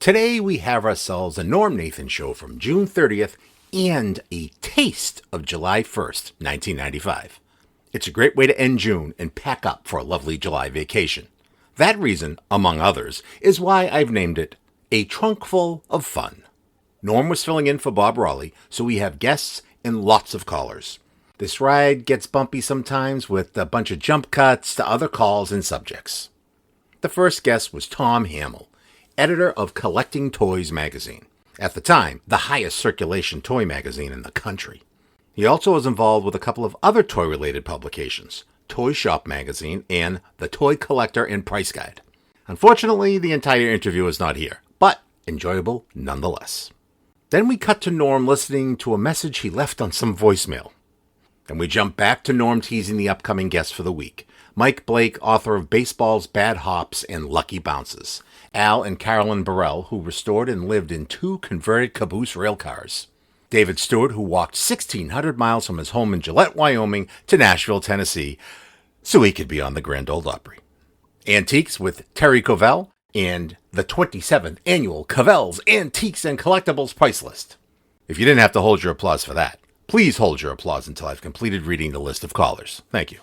Today we have ourselves a Norm Nathan show from June 30th and a taste of July 1st, 1995. It's a great way to end June and pack up for a lovely July vacation. That reason, among others, is why I've named it A Trunkful of Fun. Norm was filling in for Bob Raleigh, so we have guests and lots of callers. This ride gets bumpy sometimes with a bunch of jump cuts to other calls and subjects. The first guest was Tom Hamil, editor of Collecting Toys magazine, at the time the highest circulation toy magazine in the country. He also was involved with a couple of other toy-related publications, Toy Shop magazine and The Toy Collector and Price Guide. Unfortunately, the entire interview is not here, but enjoyable nonetheless. Then we cut to Norm listening to a message he left on some voicemail. Then we jump back to Norm teasing the upcoming guest for the week, Mike Blake, author of Baseball's Bad Hops and Lucky Bounces, Al and Carolyn Burrell, who restored and lived in 2 converted caboose railcars, David Stewart, who walked 1,600 miles from his home in Gillette, Wyoming to Nashville, Tennessee, so he could be on the Grand Ole Opry, Antiques with Terry Covell, and the 27th annual Covell's Antiques and Collectibles Price List. If you didn't have to hold your applause for that, please hold your applause until I've completed reading the list of callers. Thank you.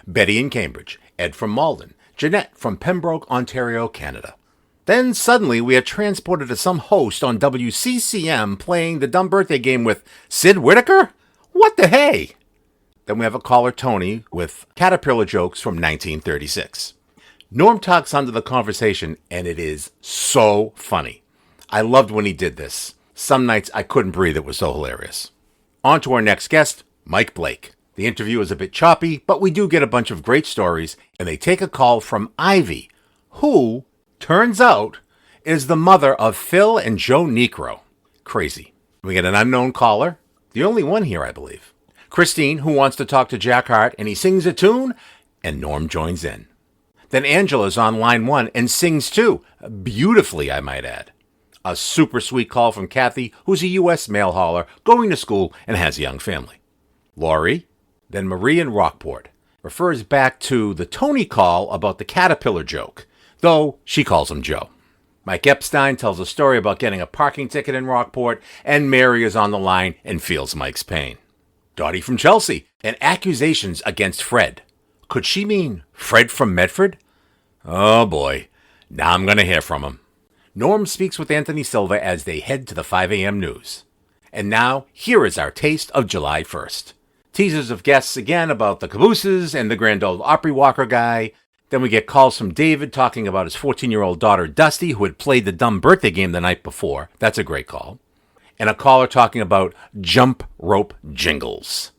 Betty in Cambridge, Ed from Malden, Jeanette from Pembroke, Ontario, Canada. Then suddenly we are transported to some host on WCCM playing the dumb birthday game with Sid Whittaker? What the hey? Then we have a caller, Tony, with Caterpillar jokes from 1936. Norm talks onto the conversation, and it is so funny. I loved when he did this. Some nights I couldn't breathe, it was so hilarious. On to our next guest, Mike Blake. The interview is a bit choppy, but we do get a bunch of great stories, and they take a call from Ivy, who, turns out, is the mother of Phil and Joe Necro. Crazy. We get an unknown caller, the only one here, I believe. Christine, who wants to talk to Jack Hart, and he sings a tune, and Norm joins in. Then Angela's on line 1 and sings too, beautifully, I might add. A super sweet call from Kathy, who's a U.S. mail hauler, going to school, and has a young family. Laurie, then Marie in Rockport, refers back to the Tony call about the Caterpillar joke, though she calls him Joe. Mike Epstein tells a story about getting a parking ticket in Rockport, and Mary is on the line and feels Mike's pain. Dottie from Chelsea, and accusations against Fred. Could she mean Fred from Medford? Oh boy, now I'm going to hear from him. Norm speaks with Anthony Silva as they head to the 5 a.m. news. And now, here is our taste of July 1st. Teasers of guests again about the cabooses and the Grand Ole Opry Walker guy. Then we get calls from David talking about his 14-year-old daughter Dusty, who had played the dumb birthday game the night before. That's a great call. And a caller talking about jump rope jingles.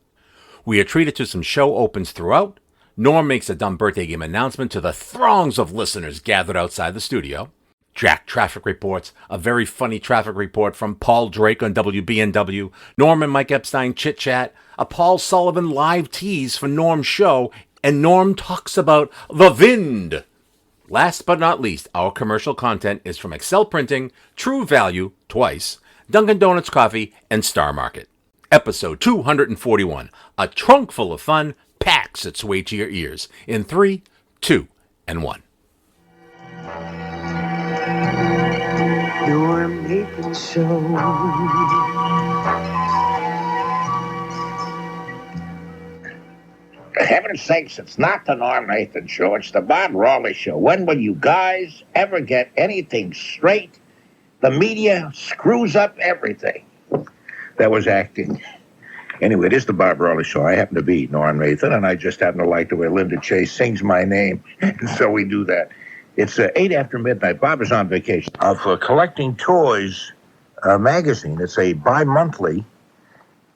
We are treated to some show opens throughout. Norm makes a dumb birthday game announcement to the throngs of listeners gathered outside the studio. Jack traffic reports, a very funny traffic report from Paul Drake on WBNW. Norm and Mike Epstein chit-chat, a Paul Sullivan live tease for Norm's show, and Norm talks about the Vind. Last but not least, our commercial content is from Excel Printing, True Value, twice, Dunkin' Donuts Coffee, and Star Market. Episode 241, A Trunkful of Fun, packs its way to your ears in 3, 2, and 1. Norm Nathan Show. For heaven's sakes, it's not the Norm Nathan Show. It's the Bob Raleigh Show. When will you guys ever get anything straight? The media screws up everything. That was acting. Anyway, it is the Bob Raleigh Show. I happen to be Norm Nathan, and I just happen to like the way Linda Chase sings my name, and so we do that. It's 8 after midnight. Bob is on vacation. Of Collecting Toys magazine. It's a bi-monthly,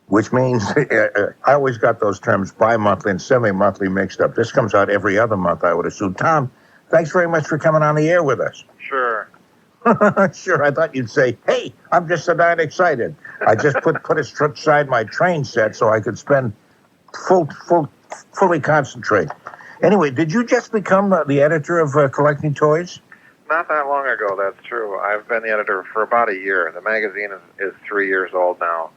which means I always got those terms bi-monthly and semi-monthly mixed up. This comes out every other month, I would assume. Tom, thanks very much for coming on the air with us. Sure. Sure, I thought you'd say, hey, I'm just so darn excited. I just put aside my train set so I could spend fully concentrate. Anyway, did you just become the editor of Collecting Toys? Not that long ago, that's true. I've been the editor for about a year. The magazine is 3 years old now.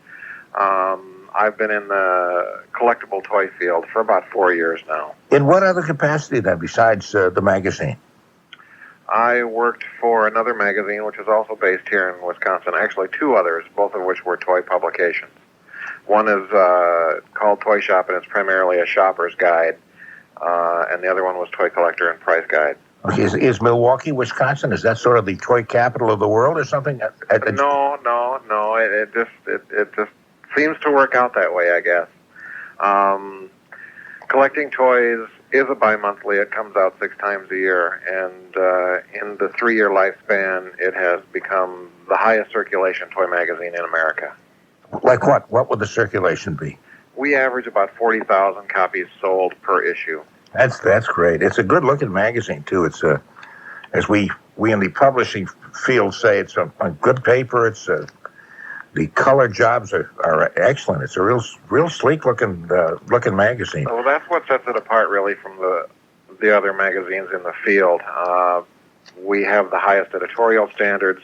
I've been in the collectible toy field for about 4 years now. In what other capacity then, besides the magazine? I worked for another magazine, which is also based here in Wisconsin. Actually, two others, both of which were toy publications. One is called Toy Shop, and it's primarily a shopper's guide. And the other one was Toy Collector and Price Guide. Okay, is Milwaukee, Wisconsin, is that sort of the toy capital of the world or something? No. It just seems to work out that way, I guess. Collecting toys is a bi-monthly. It comes out 6 times a year, and in the 3-year lifespan, it has become the highest circulation toy magazine in America. Like what? What would the circulation be? We average about 40,000 copies sold per issue. That's great. It's a good-looking magazine too. It's as we in the publishing field say, it's a good paper. It's the color jobs are excellent. It's a real sleek-looking magazine. Well, that's what sets it apart, really, from the other magazines in the field. We have the highest editorial standards.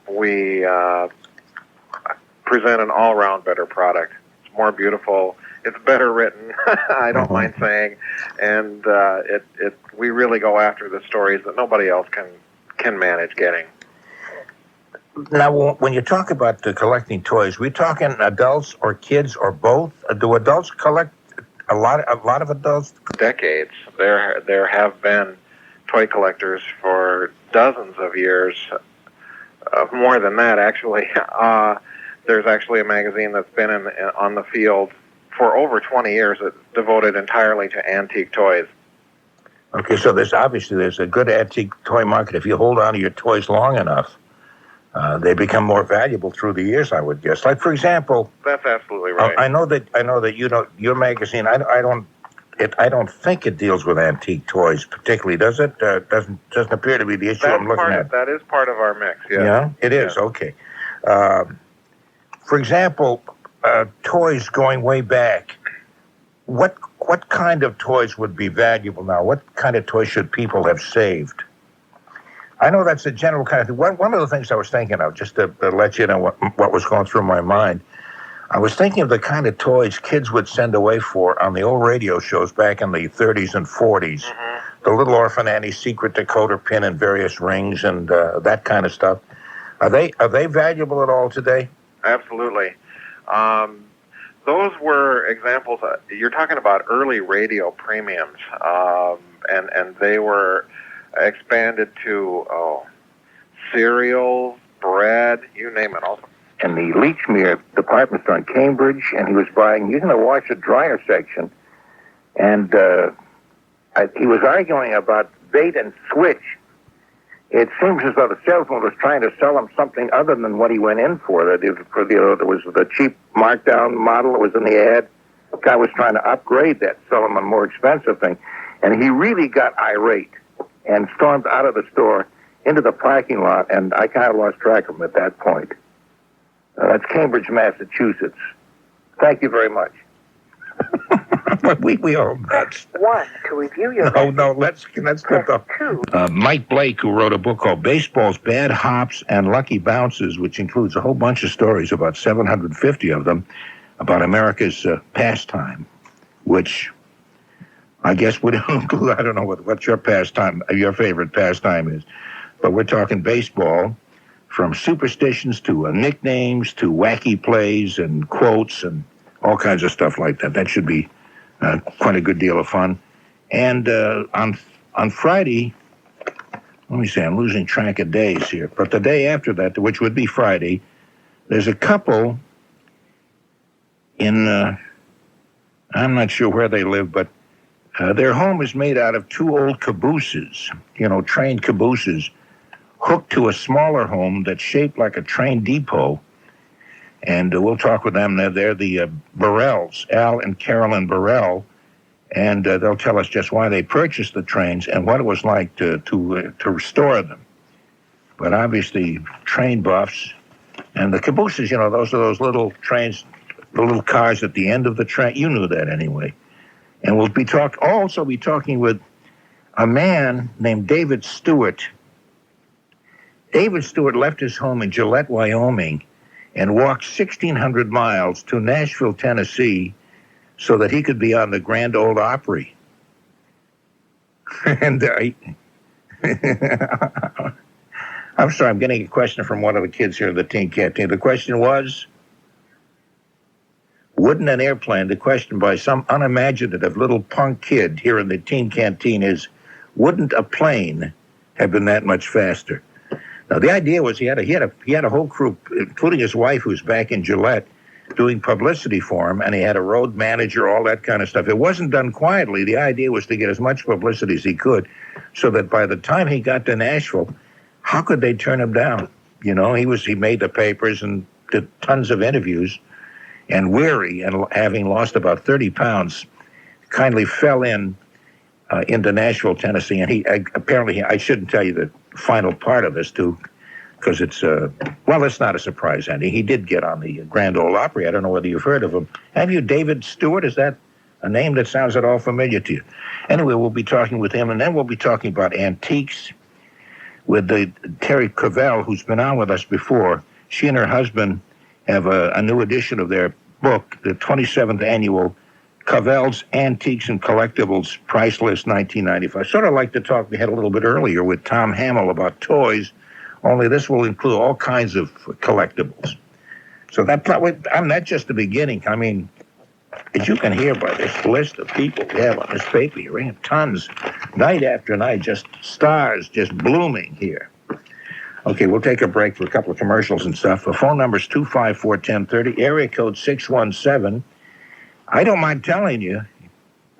We present an all-round better product. It's more beautiful. It's better written. I don't mind saying, and we really go after the stories that nobody else can manage getting. Now, when you talk about collecting toys, we talking adults or kids or both? Do adults collect a lot of adults? Decades. There have been toy collectors for dozens of years. More than that, actually. There's actually a magazine that's been on the field for over 20 years. It's devoted entirely to antique toys. Okay, so there's a good antique toy market. If you hold on to your toys long enough, they become more valuable through the years, I would guess. Like, for example, that's absolutely right. I know that your magazine. I don't think it deals with antique toys particularly, does it? Doesn't appear to be the issue I'm looking at. That is part of our mix. Yeah. Yeah, it is. Yeah. Okay. For example, toys going way back. What kind of toys would be valuable now? What kind of toys should people have saved? I know that's a general kind of thing. One of the things I was thinking of, just to let you know what was going through my mind, I was thinking of the kind of toys kids would send away for on the old radio shows back in the 30s and 40s. Mm-hmm. The Little Orphan Annie's secret decoder pin and various rings and that kind of stuff. Are they valuable at all today? Absolutely. Those were examples. You're talking about early radio premiums, and they were expanded to cereal, bread, you name it. Also, in the Leechmere department store in Cambridge, and he was buying using the washer-dryer section, and he was arguing about bait and switch. It seems as though the salesman was trying to sell him something other than what he went in for. There was the cheap markdown model that was in the ad. The guy was trying to upgrade that, sell him a more expensive thing. And he really got irate and stormed out of the store into the parking lot, and I kind of lost track of him at that point. That's Cambridge, Massachusetts. Thank you very much. we all nuts. 1 to review your let's get Mike Blake, who wrote a book called Baseball's Bad Hops and Lucky Bounces, which includes a whole bunch of stories, about 750 of them, about America's pastime, which I guess would include, I don't know what your favorite pastime is, but we're talking baseball, from superstitions to nicknames to wacky plays and quotes and all kinds of stuff like that. That should be quite a good deal of fun. And on Friday, let me see, I'm losing track of days here, but the day after that, which would be Friday, there's a couple in, I'm not sure where they live, but their home is made out of 2 old cabooses, train cabooses, hooked to a smaller home that's shaped like a train depot. And we'll talk with them. They're the Burrells, Al and Carolyn Burrell, and they'll tell us just why they purchased the trains and what it was like to restore them. But obviously, train buffs and the cabooses, those are those little trains, the little cars at the end of the train. You knew that anyway. And we'll also be talking with a man named David Stewart. David Stewart left his home in Gillette, Wyoming, and walked 1,600 miles to Nashville, Tennessee, so that he could be on the Grand Ole Opry. And I'm sorry, I'm getting a question from one of the kids here in the teen canteen. The question was, wouldn't an airplane, the question by some unimaginative little punk kid here in the teen canteen is, wouldn't a plane have been that much faster? Now, the idea was he had a whole crew, including his wife, who's back in Gillette, doing publicity for him, and he had a road manager, all that kind of stuff. It wasn't done quietly. The idea was to get as much publicity as he could, so that by the time he got to Nashville, how could they turn him down? You know, he made the papers and did tons of interviews, and weary and having lost about 30 pounds, kindly fell into Nashville, Tennessee, and apparently I shouldn't tell you the final part of this too, because it's not a surprise, Andy. He did get on the Grand Ole Opry. I don't know whether you've heard of him. Have you? David Stewart? Is that a name that sounds at all familiar to you? Anyway, we'll be talking with him, and then we'll be talking about antiques with Terry Cavell, who's been on with us before. She and her husband have a new edition of their book, the 27th annual Cavell's Antiques and Collectibles Price List 1995. Sort of like the talk we had a little bit earlier with Tom Hamil about toys, only this will include all kinds of collectibles. So that's just the beginning. I mean, as you can hear by this list of people we have on this paper, you have tons, night after night, just stars just blooming here. Okay, we'll take a break for a couple of commercials and stuff. The phone number is 254-1030, area code 617. I don't mind telling you,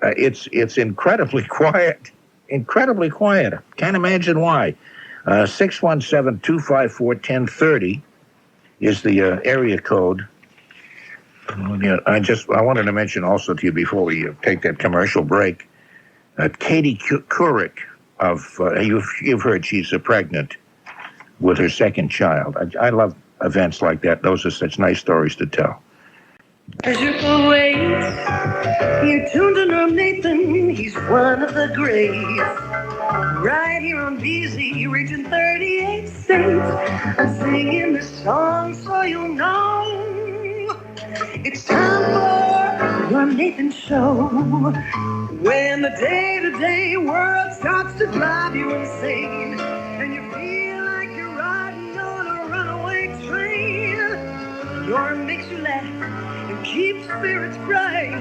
it's incredibly quiet. Incredibly quiet. Can't imagine why. 617-254-1030 is the area code. I wanted to mention also to you before we take that commercial break, Katie Couric you've heard she's pregnant with her second child. I love events like that. Those are such nice stories to tell. As you await, you tuned in on Nathan, he's one of the greats. Right here on BZ, reaching 38 states. I'm singing this song so you'll know. It's time for your Nathan Show. When the day-to-day world starts to drive you insane, and you feel like you're riding on a runaway train, Norm makes you laugh and keep spirits bright.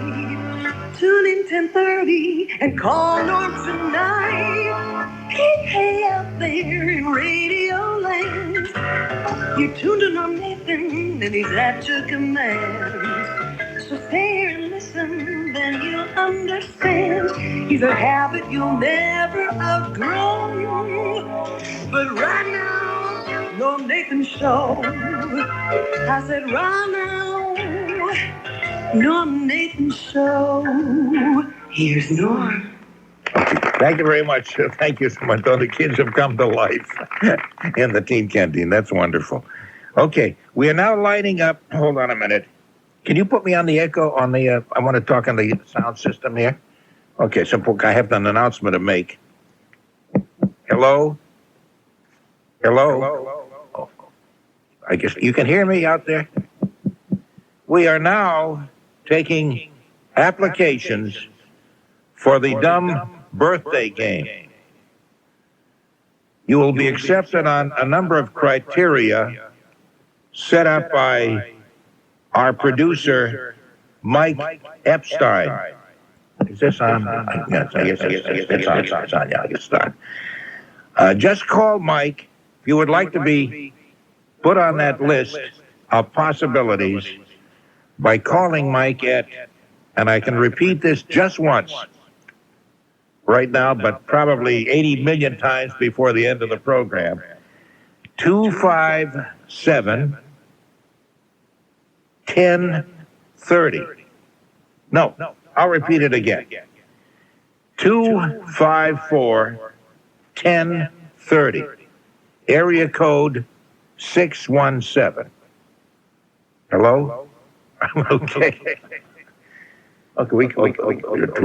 Tune in 10:30 and call Norm tonight. Hey, out there in Radio Land, you tuned in on Nathan and he's at your command. So stay here and listen, then you'll understand. He's a habit you'll never outgrow. But right now, Norm Nathan Show. I said right now, Norm Nathan Show. Here's Norm. Thank you very much. Thank you so much. The kids have come to life in the teen canteen. That's wonderful. Okay, we are now lighting up. Hold on a minute. Can you put me on the echo on the, I want to talk on the sound system here. Okay, so I have an announcement to make. Hello? Hello? Oh, I guess you can hear me out there. We are now taking applications for the dumb birthday game. You will be accepted on a number of criteria set up by our producer, Mike Epstein. Is this on? Yes, I guess it's on. Yeah, I guess it's on. Just call Mike if you would like to be put on that list of possibilities by calling Mike at, and I can repeat this just once right now, but probably 80 million times before the end of the program. 257-1030. No, I'll repeat it again. 254-1030. Area code 617. Hello? Okay. Okay, will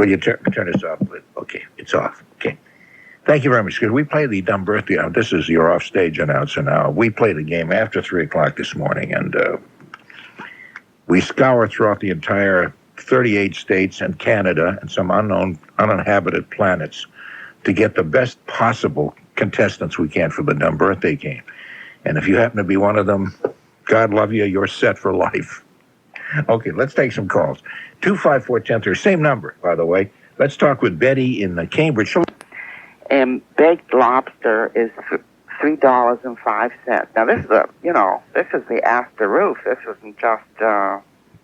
you turn this off? Okay, it's off. Okay. Thank you very much. Because we play the dumb birthday. This is your offstage announcer now. We play the game after 3 o'clock this morning, and we scour throughout the entire 38 states and Canada and some uninhabited planets to get the best possible contestants we can for the dumb birthday game. And if you happen to be one of them, God love you, you're set for life. Okay, let's take some calls. 254-1030, same number, by the way. Let's talk with Betty in Cambridge. And baked lobster is $3.05. Now this is this is the after roof. This isn't just the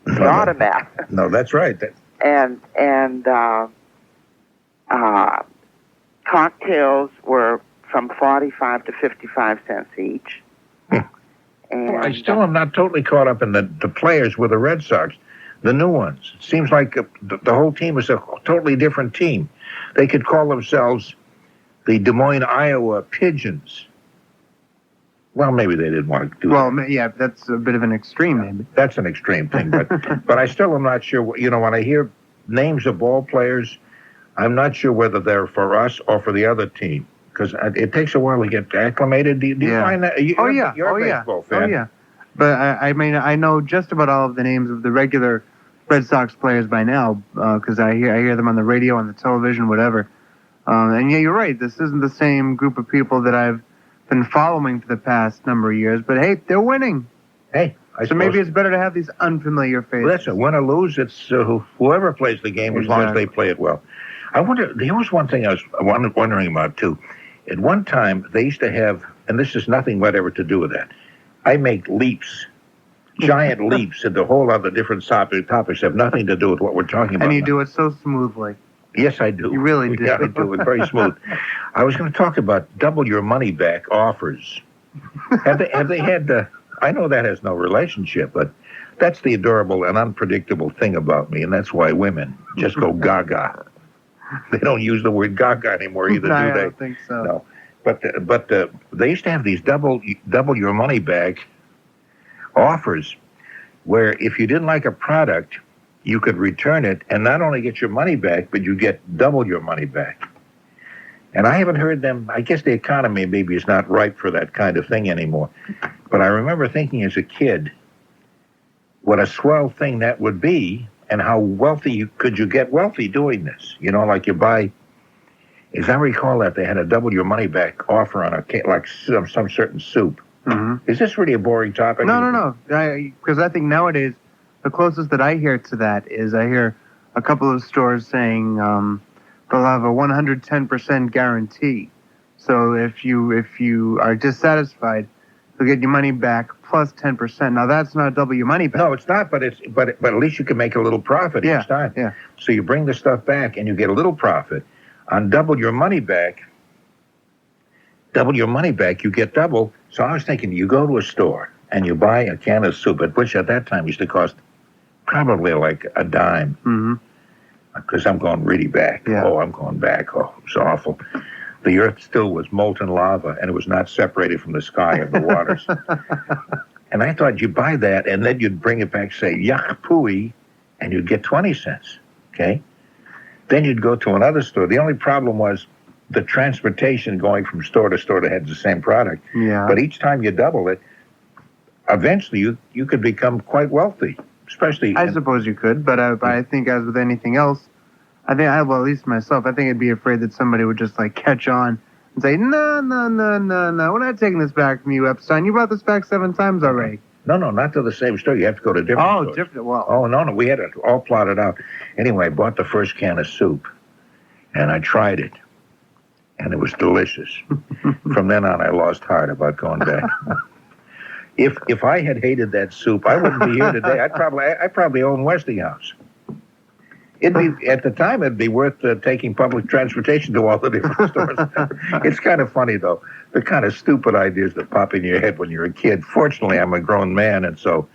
automat. No, that's right. And cocktails were from 45 to 55 cents each. And I still am not totally caught up in the players with the Red Sox, the new ones. It seems like the whole team is a totally different team. They could call themselves the Des Moines, Iowa Pigeons. Well, maybe they didn't want to do that. Well, yeah, that's a bit of an extreme, maybe. That's an extreme thing, but I still am not sure. When I hear names of ball players, I'm not sure whether they're for us or for the other team, because it takes a while to get acclimated. Do you find that? You're a baseball fan. Oh, yeah. But I mean, I know just about all of the names of the regular Red Sox players by now, because I hear them on the radio, on the television, whatever. And yeah, you're right. This isn't the same group of people that I've been following for the past number of years. But hey, they're winning. Hey, so maybe it's better to have these unfamiliar faces. Well, that's it. Win or lose, it's whoever plays the game as long as they play it well. I wonder, there was one thing I was wondering about, too. At one time, they used to have, and this has nothing whatever to do with that, I make leaps, giant leaps into a whole other different topics have nothing to do with what we're talking about. And you do it so smoothly. Yes, I do. You really do. Yeah, I do. It's very smooth. I was going to talk about double your money back offers. Have they had the... I know that has no relationship, but that's the adorable and unpredictable thing about me, and that's why women just go gaga. They don't use the word gaga anymore either, No, do I they? don't think so. No. But they used to have these double your money back offers where if you didn't like a product, you could return it and not only get your money back, but you get double your money back. And I haven't heard them. I guess the economy maybe is not ripe for that kind of thing anymore. But I remember thinking as a kid, what a swell thing that would be, and how wealthy could you get wealthy doing this? Like you buy. As I recall that they had a double your money back offer on like some certain soup. Mm-hmm. Is this really a boring topic? No. Because I think nowadays the closest that I hear to that is I hear a couple of stores saying they'll have a 110% guarantee. So if you are dissatisfied, you'll get your money back plus 10%. Now that's not double your money back. No, it's not. But at least you can make a little profit each time. Yeah. So you bring the stuff back and you get a little profit. On double your money back, you get double. So I was thinking, you go to a store and you buy a can of soup, which at that time used to cost probably like a dime. Mm-hmm. Because I'm going really back. Yeah. Oh, I'm going back. Oh, it's awful. The earth still was molten lava, and it was not separated from the sky or the waters. And I thought you'd buy that, and then you'd bring it back, say, yuck pooey, and you'd get 20 cents, okay? Then you'd go to another store. The only problem was the transportation going from store to store that had the same product. Yeah. But each time you double it, eventually you could become quite wealthy. Especially, I suppose you could, but I think as with anything else, at least myself, I think I'd be afraid that somebody would just like catch on and say, no, we're not taking this back from you, Epstein. You brought this back 7 times already. No, not to the same store. You have to go to different stores. Different. Well. Oh, no, we had it all plotted out. Anyway, I bought the first can of soup, and I tried it, and it was delicious. From then on, I lost heart about going back. If I had hated that soup, I wouldn't be here today. I probably own Westinghouse. At the time, it'd be worth taking public transportation to all the different stores. It's kind of funny, though, the kind of stupid ideas that pop in your head when you're a kid. Fortunately, I'm a grown man, and so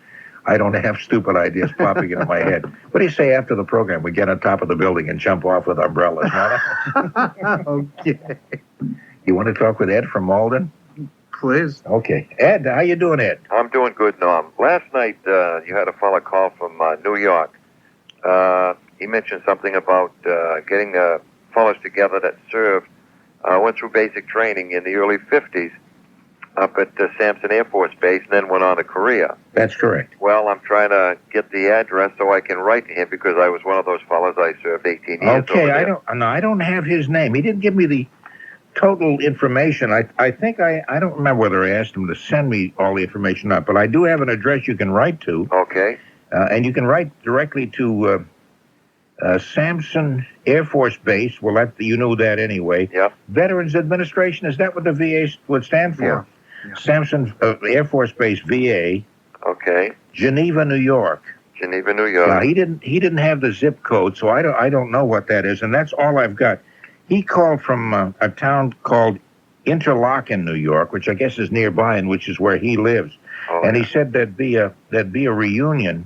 I don't have stupid ideas popping into my head. What do you say after the program? We get on top of the building and jump off with umbrellas, huh? Okay. You want to talk with Ed from Malden? Please. Okay. Ed, how you doing, Ed? I'm doing good, Norm. Last night, you had a fella call from New York. He mentioned something about getting fellas together that served, went through basic training in the early 50s up at Sampson Air Force Base and then went on to Korea. That's correct. Well, I'm trying to get the address so I can write to him because I was one of those fellas. I served 18 years over Okay, there. I don't have his name. He didn't give me the total information, I think I don't remember whether I asked him to send me all the information or not, but I do have an address you can write to. Okay. And you can write directly to Sampson Air Force Base. Well, you know that anyway. Yep. Veterans Administration, is that what the VA would stand for? Yeah. Sampson Air Force Base, VA. Okay. Geneva, New York. Geneva, New York. Now, he didn't have the zip code, so I don't know what that is, and that's all I've got. He called from a town called Interlaken, New York, which I guess is nearby, and which is where he lives. Oh, and he said there'd be a reunion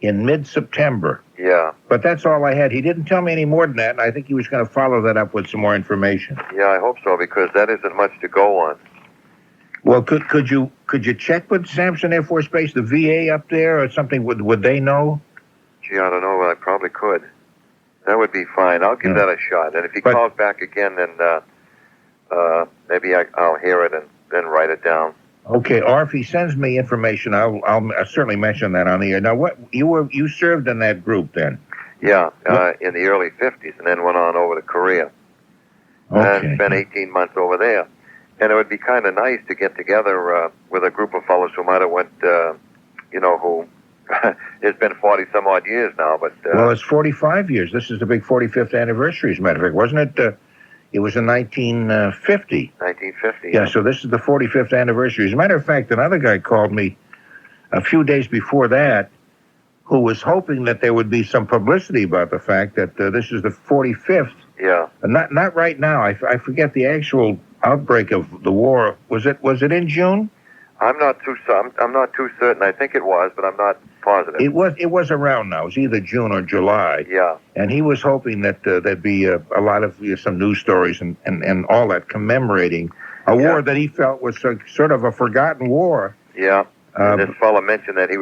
in mid-September. Yeah. But that's all I had. He didn't tell me any more than that, and I think he was going to follow that up with some more information. Yeah, I hope so, because that isn't much to go on. Well, could you check with Sampson Air Force Base, the VA up there, or something? Would they know? Gee, I don't know. I probably could. That would be fine. I'll give that a shot. And if he calls back again, then maybe I'll hear it and then write it down. Okay, or if he sends me information, I'll certainly mention that on the air. Now, what you served in that group then? Yeah, in the early 50s, and then went on over to Korea. Okay. And spent 18 months over there. And it would be kind of nice to get together with a group of fellows who might have went, who it's been 40-some-odd years now. But well, it's 45 years. This is the big 45th anniversary, as a matter of fact. Wasn't it? It was in 1950. 1950. Yeah, so this is the 45th anniversary. As a matter of fact, another guy called me a few days before that who was hoping that there would be some publicity about the fact that this is the 45th. Yeah. Not right now. I forget the actual outbreak of the war. Was it in June? I'm not too certain. I think it was, but I'm not positive. It was around now. It was either June or July. Yeah. And he was hoping that there'd be a lot of some news stories and all that commemorating a war that he felt was sort of a forgotten war. Yeah. This fellow mentioned that they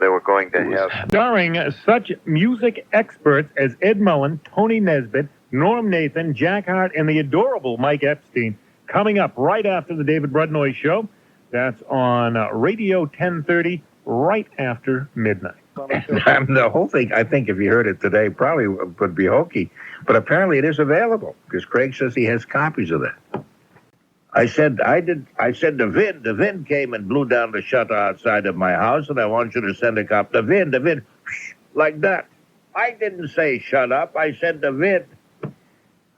were going to have... Starring such music experts as Ed Mullen, Tony Nesbitt, Norm Nathan, Jack Hart, and the adorable Mike Epstein, coming up right after the David Brudnoy Show. That's on Radio 1030, right after midnight. The whole thing, I think, if you heard it today, probably would be hokey. But apparently it is available, because Craig says he has copies of that. I said the wind came and blew down the shutter outside of my house, and I want you to send a copy. The wind, like that. I didn't say shut up. I said the wind.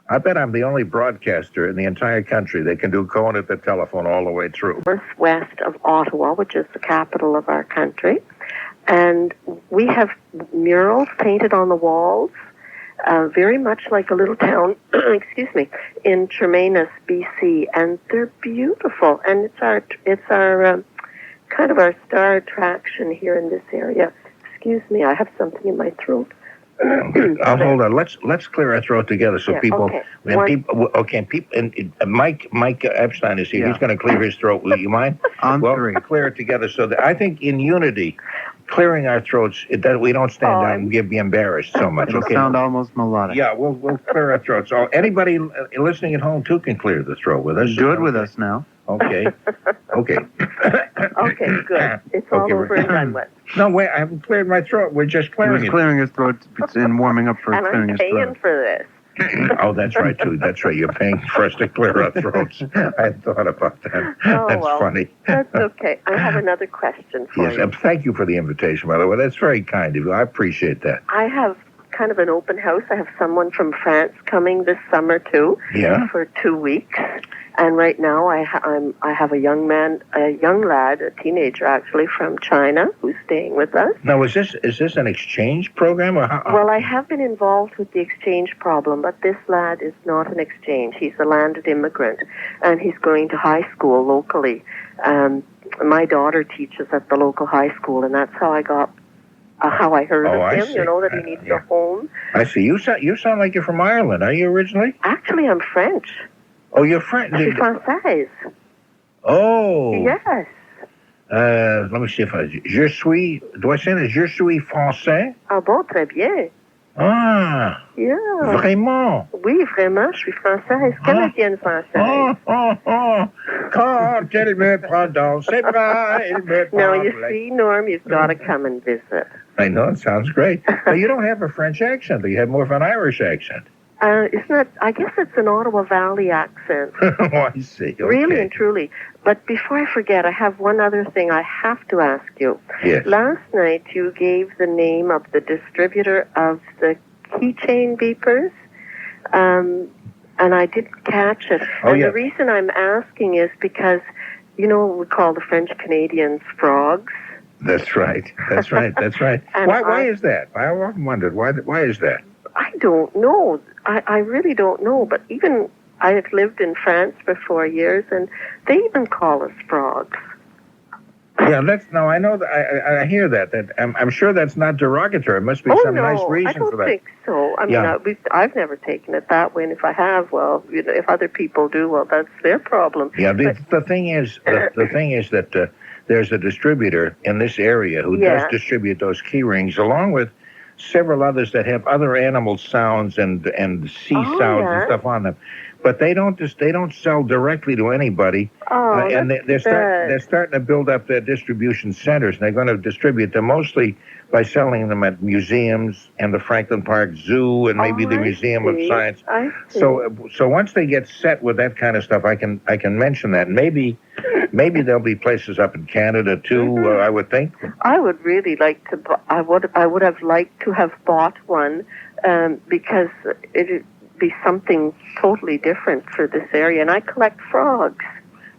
I bet I'm the only broadcaster in the entire country that can do going at the telephone all the way through. Northwest of Ottawa, which is the capital of our country. And we have murals painted on the walls, very much like a little town, in Tremainus, BC. And they're beautiful. And it's our kind of our star attraction here in this area. Excuse me, I have something in my throat. Hold on. Let's clear our throat together so people. Okay. Mike Epstein is here. Yeah. He's going to clear his throat. Will you mind? Three. Clear it together so that I think in unity, clearing our throats, we don't stand down and be embarrassed so much. It'll Okay. sound almost melodic. Yeah, we'll clear our throats. So anybody listening at home too can clear the throat with us. Do it with us now. Okay. Okay, good. It's all over and done with. No, wait, I haven't cleared my throat. We're just He clearing was it. clearing his throat and warming up for And clearing I'm his throat. paying for this. Oh, that's right, too. That's right. You're paying for us to clear our throats. I thought about that. Oh, That's well, funny. That's okay. I have another question for Yes, you. thank you for the invitation, by the way. That's very kind of you. I appreciate that. I have kind of an open house. I have someone from France coming this summer, too, for 2 weeks. And right now I have a young lad, a teenager actually, from China who's staying with us. Now, is this an exchange program? Or how? Well, I have been involved with the exchange problem, but this lad is not an exchange. He's a landed immigrant, and he's going to high school locally. My daughter teaches at the local high school, and that's how I heard of I him. see. You know, that he needs a home. I see. You sound like you're from Ireland. Are you originally? Actually, I'm French. Oh, you're French. Je suis française. Oh. Yes. Let me see if do I say that? Je suis français? Ah bon, très bien. Ah. Yeah. Vraiment? Oui, vraiment, je suis française, canadienne française. Quand elle me prend dans ses bras, elle me prend. Now, you see, Norm, you've got to come and visit. I know, it sounds great. But you don't have a French accent. You have more of an Irish accent. Isn't that? I guess it's an Ottawa Valley accent. Oh, I see. Okay. Really and truly. But before I forget, I have one other thing I have to ask you. Yes. Last night you gave the name of the distributor of the keychain beepers, and I didn't catch it. Oh, and yeah. the reason I'm asking is because, you know, we call the French Canadians frogs. That's right. That's right. That's right. And Why is that? I often wondered why is that? I don't know. I really don't know. But even I had lived in France for 4 years, and they even call us frogs. Yeah, I know that. I hear that. I'm sure that's not derogatory. It must be some nice reason for that. I don't think so. I mean, I've never taken it that way, and if I have, well, you know, if other people do, well, that's their problem. Yeah, the thing is that there's a distributor in this area who does distribute those key rings, along with several others that have other animal sounds and sea sounds and stuff on them. But they don't sell directly to anybody. Oh, and they're starting to build up their distribution centers, and they're going to distribute them mostly by selling them at museums and the Franklin Park Zoo and maybe the Museum of Science. I see. So once they get set with that kind of stuff, I can mention that. Maybe there'll be places up in Canada too. I would think. I would really like to. I would have liked to have bought one because it'd be something totally different for this area. And I collect frogs.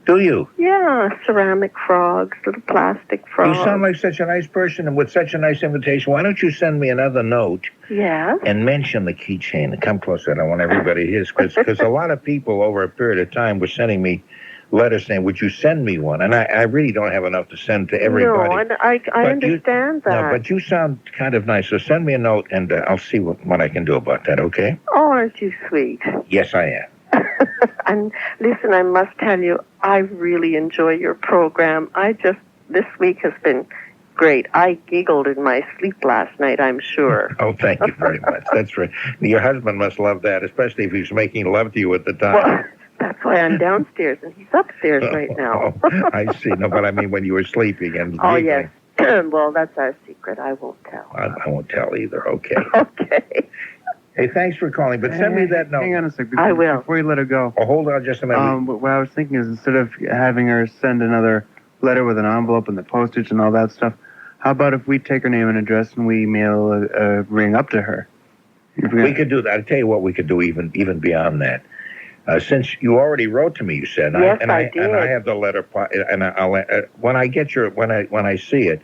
Do you? Yeah, ceramic frogs, little plastic frogs. You sound like such a nice person and with such a nice invitation. Why don't you send me another note? Yeah. And mention the keychain. Come closer. I don't want everybody to hear this because a lot of people over a period of time were sending me letters saying, "Would you send me one?" And I really don't have enough to send to everybody. No, and I understand that. No, but you sound kind of nice. So send me a note, and I'll see what I can do about that. Okay? Oh, aren't you sweet? Yes, I am. And listen, I must tell you, I really enjoy your program. This week has been great. I giggled in my sleep last night, I'm sure. Oh, thank you very much. That's right. Your husband must love that, especially if he's making love to you at the time. Well, that's why I'm downstairs, and he's upstairs right now. I see. No, but I mean when you were sleeping and Oh, giggling. yes. Well, that's our secret. I won't tell. I won't tell either. Okay. Okay. Hey, thanks for calling, but send me that note. Hang on a second. I will. Before you let her go. Oh, hold on just a minute. What I was thinking is instead of having her send another letter with an envelope and the postage and all that stuff, how about if we take her name and address and we mail a ring up to her? We could do that. I'll tell you what we could do even beyond that. Since you already wrote to me, you said, yes, I did. And I have the letter, and I'll when I get when I see it.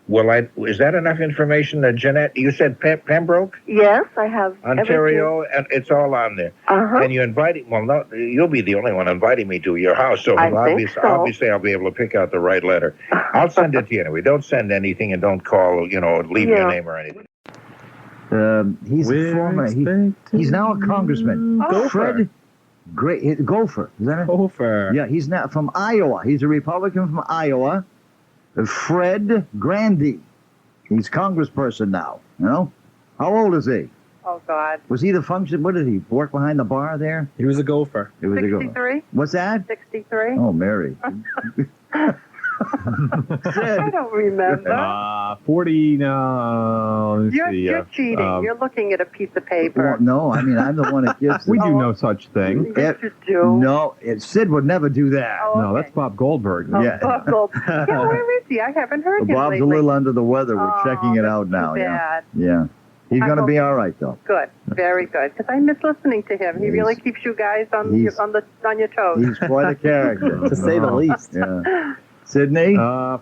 Is that enough information? Jeanette, you said Pembroke? Yes, I have. Ontario, and it's all on there. And you invited, well, no, you'll be the only one inviting me to your house, so obviously I'll be able to pick out the right letter. I'll send it to you anyway. Don't send anything and don't call, leave your name or anything. He's a former, he's now a congressman. Fred Gopher. Is that it? Gopher. Yeah, he's now from Iowa. He's a Republican from Iowa. Fred Grandy. He's congressperson now, How old is he? Oh, God. Was he the function? What did he work behind the bar there? He was a gopher. He was 63? a gopher. What's that? 63. Oh, Mary. I don't remember. 40 now. You're cheating. You're looking at a piece of paper. Well, no, I mean, I'm the one that gives We do no such thing. Yes, you do. No, Sid would never do that. Oh, No, that's Bob Goldberg. Oh, Yeah. Bob Goldberg. Yeah, where is he? I haven't heard him Bob's lately. a little under the weather. We're checking it out Too now. bad. Yeah. He's I going to hope- be all right, though. Good, very good. Because I miss listening to him. He really keeps you guys on your toes. He's quite a character. To say the least. Yeah. Sydney? 49.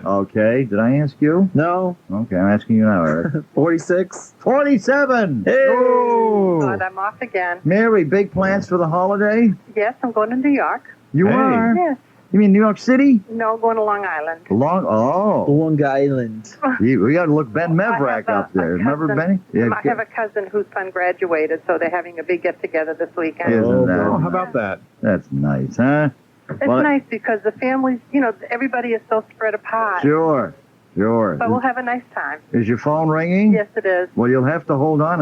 Okay. Did I ask you? No. Okay, I'm asking you now, Eric. 46. 47! Hey! God, I'm off again. Mary, big plans for the holiday? Yes, I'm going to New York. You Hey. are? Yes. You mean New York City? No, going to Long Island. Long Island. We got to look Ben Mevrak up there. Remember Benny? I have a cousin whose son graduated, so they're having a big get-together this weekend. Isn't that how nice? about that? That's nice, huh? It's nice because the families, everybody is so spread apart. Sure. Sure. But we'll have a nice time. Is your phone ringing? Yes, it is. Well, you'll have to hold on.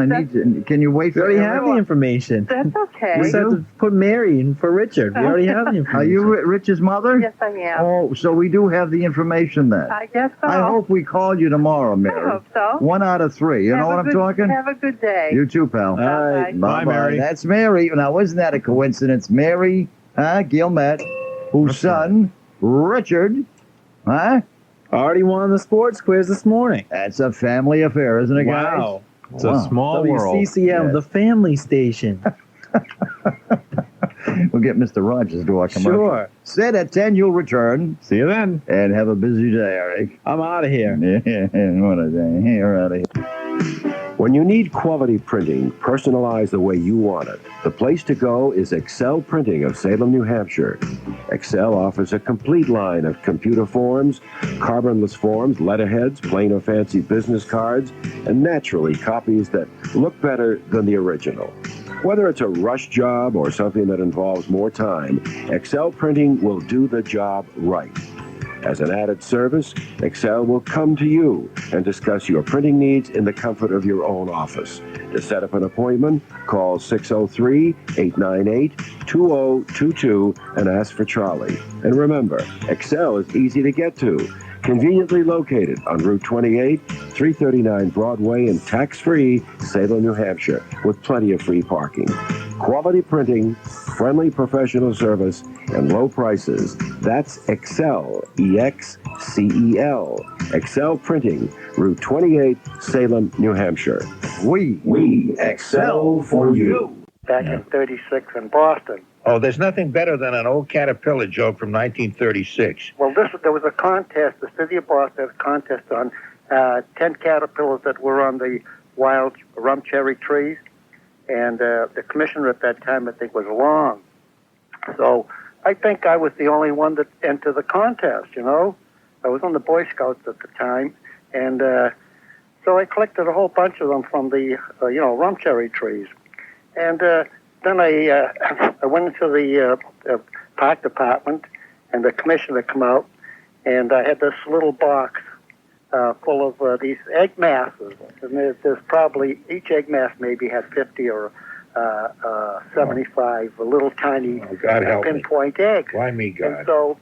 Can you wait We for already have the information. That's okay. We just have to put Mary in for Richard. We already have the information. Are you Rich's mother? Yes, I am. Oh, so we do have the information then. I guess so. I hope we call you tomorrow, Mary. I hope so. 1 out of 3. You know what I'm talking? Have a good day. You too, pal. All right. Bye, Mary. That's Mary. Now, isn't that a coincidence? Mary Gilmet, whose son, Richard, Already won the sports quiz this morning. That's a family affair, isn't it, guys? Wow. It's a small world. WCCM, Yeah. the family station. We'll get Mr. Rogers to do our commercial. Sure. Said at 10 you'll return. See you then. And have a busy day, Eric. I'm out of here. Yeah, what a day. You're out of here. When you need quality printing personalized the way you want it, the place to go is Excel Printing of Salem, New Hampshire. Excel offers a complete line of computer forms, carbonless forms, letterheads, plain or fancy business cards, and naturally copies that look better than the original. Whether it's a rush job or something that involves more time, Excel Printing will do the job right. As an added service, Excel will come to you and discuss your printing needs in the comfort of your own office. To set up an appointment, call 603-898-2022 and ask for Charlie. And remember, Excel is easy to get to, conveniently located on Route 28, 339 Broadway in tax-free Salem, New Hampshire, with plenty of free parking. Quality printing, friendly professional service, and low prices. That's Excel, E-X-C-E-L. Excel Printing, Route 28, Salem, New Hampshire. We excel for you. Back in 36 in Boston. Oh, there's nothing better than an old Caterpillar joke from 1936. Well, there was a contest. The city of Boston had a contest on 10 caterpillars that were on the wild rum cherry trees. And the commissioner at that time, I think, was Long. So I think I was the only one that entered the contest, you know. I was on the Boy Scouts at the time. And so I collected a whole bunch of them from the, rum cherry trees. And then I went into the park department, and the commissioner come out, and I had this little box full of these egg masses. And there's probably, each egg mass maybe had 50 or 75 little tiny pinpoint eggs. Why me, God? And so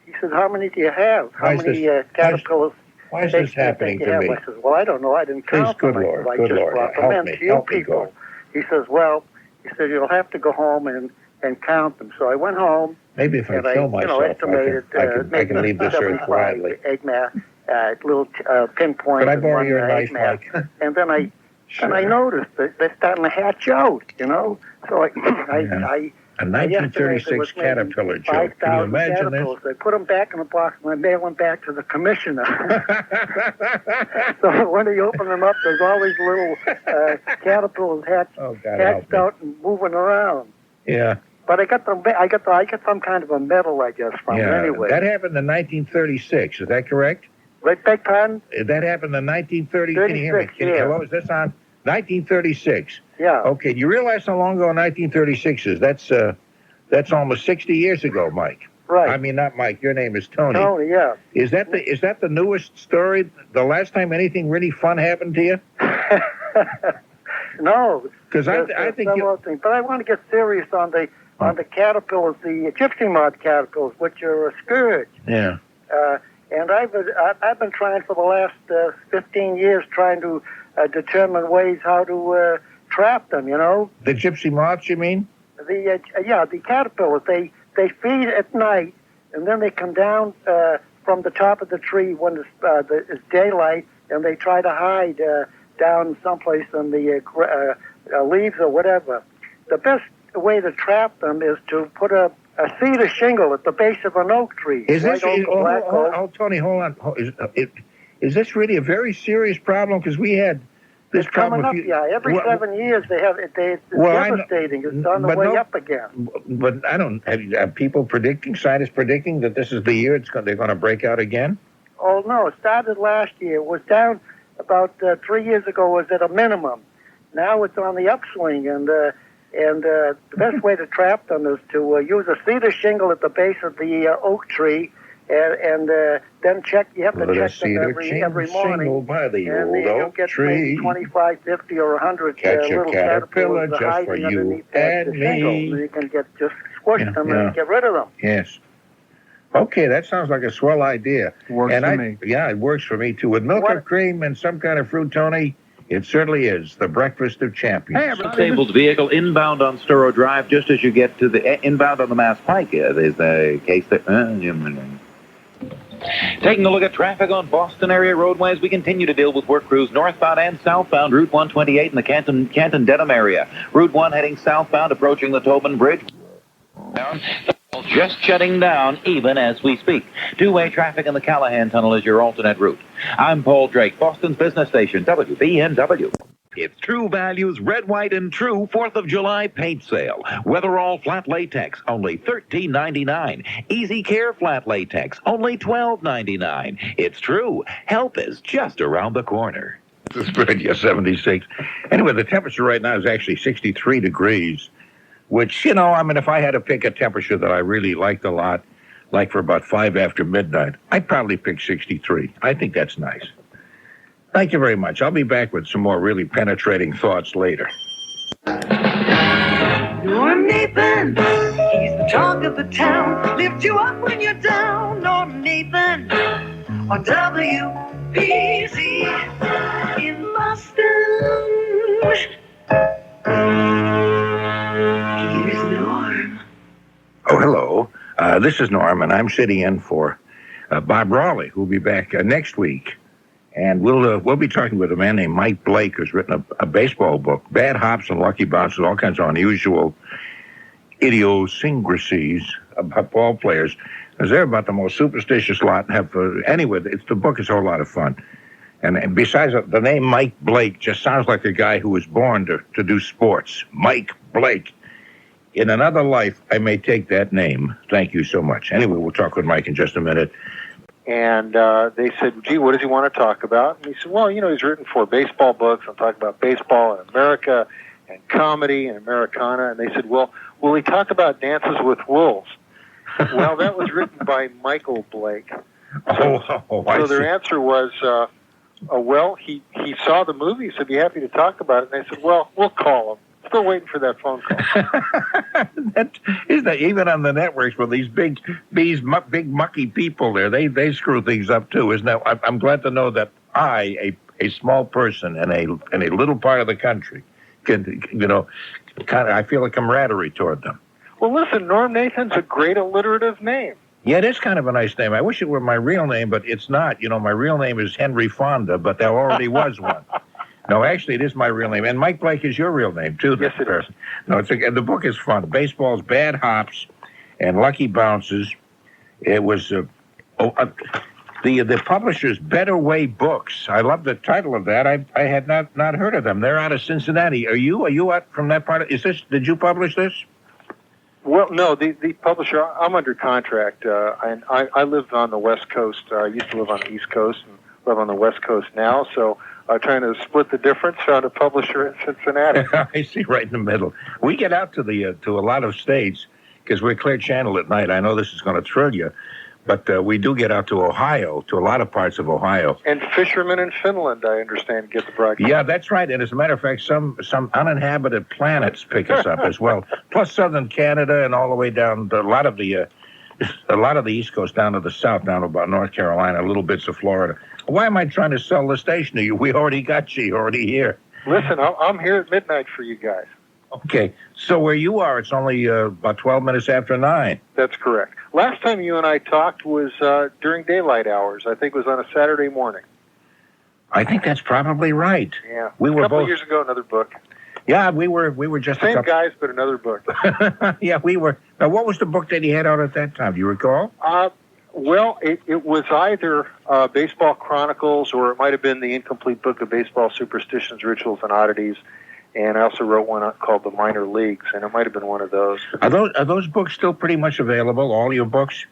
he said, how many do you have? How many caterpillars? Why is this happening to me? I said, well, I don't know. I didn't count them. Good Lord, I good just Lord. brought them Help in me, to you help me, people. God. He says, you'll have to go home and count them. So I went home. Maybe if I and kill myself, estimated, I can leave this earth quietly. Egg mass, little pinpoint. Could I borrow your egg knife, mass. And then I noticed that they're starting to hatch out, you know. So I A 1936 Caterpillar joke. Can you imagine this? I put them back in the box and I mail them back to the commissioner. So when he opened them up, there's all these little caterpillars hatched out and moving around. Yeah. But I got them. I got some kind of a medal, I guess, from it anyway. That happened in 1936. Is that correct? Right, beg pardon? That happened in 1930. Can you hear me? Hello, is this on? 1936. Yeah. Okay. You realize how long ago 1936 is? That's almost 60 years ago, Mike. Right. I mean, not Mike. Your name is Tony. Tony, yeah. Is that the newest story? The last time anything really fun happened to you? No. Because I think things. But I want to get serious on the caterpillars, the gypsy moth caterpillars, which are a scourge. Yeah. And I've been trying for the last 15 years trying to determine ways how to trap them. You know. The gypsy moths, you mean? The caterpillars. They feed at night, and then they come down from the top of the tree when it's daylight, and they try to hide down someplace in the leaves or whatever. The best way to trap them is to put a cedar shingle at the base of an oak tree. Is this? Tony, hold on. Is this really a very serious problem? Because we had this problem. Coming up, every 7 years they have it. It's devastating. It's on the way up again. But I don't have people predicting, scientists predicting that this is the year they're going to break out again. Oh no! It started last year. It was down about 3 years ago. Was at a minimum. Now it's on the upswing, and the best way to trap them is to use a cedar shingle at the base of the oak tree, and then check. You have to Let check us see them the every morning. single by the And old you'll oak get tree. maybe 25, 50, or 100 Catch a little caterpillar caterpillars just for hiding you underneath and the shingle. me. You can just squish them and get rid of them. Yes. Okay, that sounds like a swell idea. Works for me. Yeah, it works for me too. With milk or cream and some kind of fruit, Tony, it certainly is the breakfast of champions. Disabled vehicle inbound on Sturo Drive, just as you get to the inbound on the Mass Pike. There's the case there. Taking a look at traffic on Boston area roadways, we continue to deal with work crews northbound and southbound, Route 128 in the Canton-Dedham area. Route 1 heading southbound, approaching the Tobin Bridge. Just shutting down even as we speak. Two-way traffic in the Callahan Tunnel is your alternate route. I'm Paul Drake, Boston's business station, WBNW. It's True Value's Red, White, and True 4th of July paint sale. Weatherall flat latex, only $13.99. Easy Care flat latex, only $12.99. It's true. Help is just around the corner. This is Radio 76. Anyway, the temperature right now is actually 63 degrees, which, if I had to pick a temperature that I really liked a lot, like for about 5 after midnight, I'd probably pick 63. I think that's nice. Thank you very much. I'll be back with some more really penetrating thoughts later. Norm Nathan, he's the talk of the town. Lift you up when you're down. Norm Nathan on WBZ in Boston. Here's Norm. Oh, hello. This is Norm, and I'm sitting in for Bob Raleigh, who'll be back next week. And we'll be talking with a man named Mike Blake, who's written a baseball book, Bad Hops and Lucky Bounces, all kinds of unusual idiosyncrasies about ball players. Because they're about the most superstitious lot. Anyway, the book is a whole lot of fun. And besides, the name Mike Blake just sounds like a guy who was born to do sports. Mike Blake. In another life, I may take that name. Thank you so much. Anyway, we'll talk with Mike in just a minute. And they said, gee, what does he want to talk about? And he said, well, he's written 4 baseball books. I'm talking about baseball in America and comedy and Americana. And they said, well, will he talk about Dances with Wolves? Well, that was written by Michael Blake. So their answer was, well, he saw the movie, so be happy to talk about it. And they said, well, we'll call him. Still waiting for that phone call. Isn't that even on the networks with these big mucky people there? They screw things up too, isn't that? I'm glad to know that I, a small person in a little part of the country, can I feel a camaraderie toward them. Well, listen, Norm Nathan's a great alliterative name. Yeah, it is kind of a nice name. I wish it were my real name, but it's not. My real name is Henry Fonda, but there already was one. No, actually, it is my real name. And Mike Blake is your real name, too. Yes, it is. No, the book is fun. Baseball's Bad Hops and Lucky Bounces. It was the publisher's Better Way Books. I love the title of that. I had not heard of them. They're out of Cincinnati. Are you out from that part? Did you publish this? Well, no, the publisher, I'm under contract. And I live on the West Coast. I used to live on the East Coast and live on the West Coast now. So trying to split the difference, found a publisher in Cincinnati. I see, right in the middle. We get out to a lot of states because we're Clear Channel at night. I know this is going to thrill you, but we do get out to Ohio, to a lot of parts of Ohio. And fishermen in Finland, I understand, get the broadcast. Yeah, that's right. And as a matter of fact, some uninhabited planets pick us up as well. Plus southern Canada and all the way down to a lot of the East Coast down to the south, down to about North Carolina, little bits of Florida. Why am I trying to sell the station to you? We already got you. You're already here. Listen, I'm here at midnight for you guys. Okay. So where you are, it's only about 12 minutes after 9. That's correct. Last time you and I talked was during daylight hours. I think it was on a Saturday morning. I think that's probably right. Yeah. We were a couple both years ago, another book. Yeah, we were just same guys, but another book. Yeah, we were. Now, what was the book that he had out at that time? Do you recall? Well, it was either Baseball Chronicles or it might have been the Incomplete Book of Baseball Superstitions, Rituals, and Oddities. And I also wrote one called The Minor Leagues, and it might have been one of those. Are those books still pretty much available, all your books?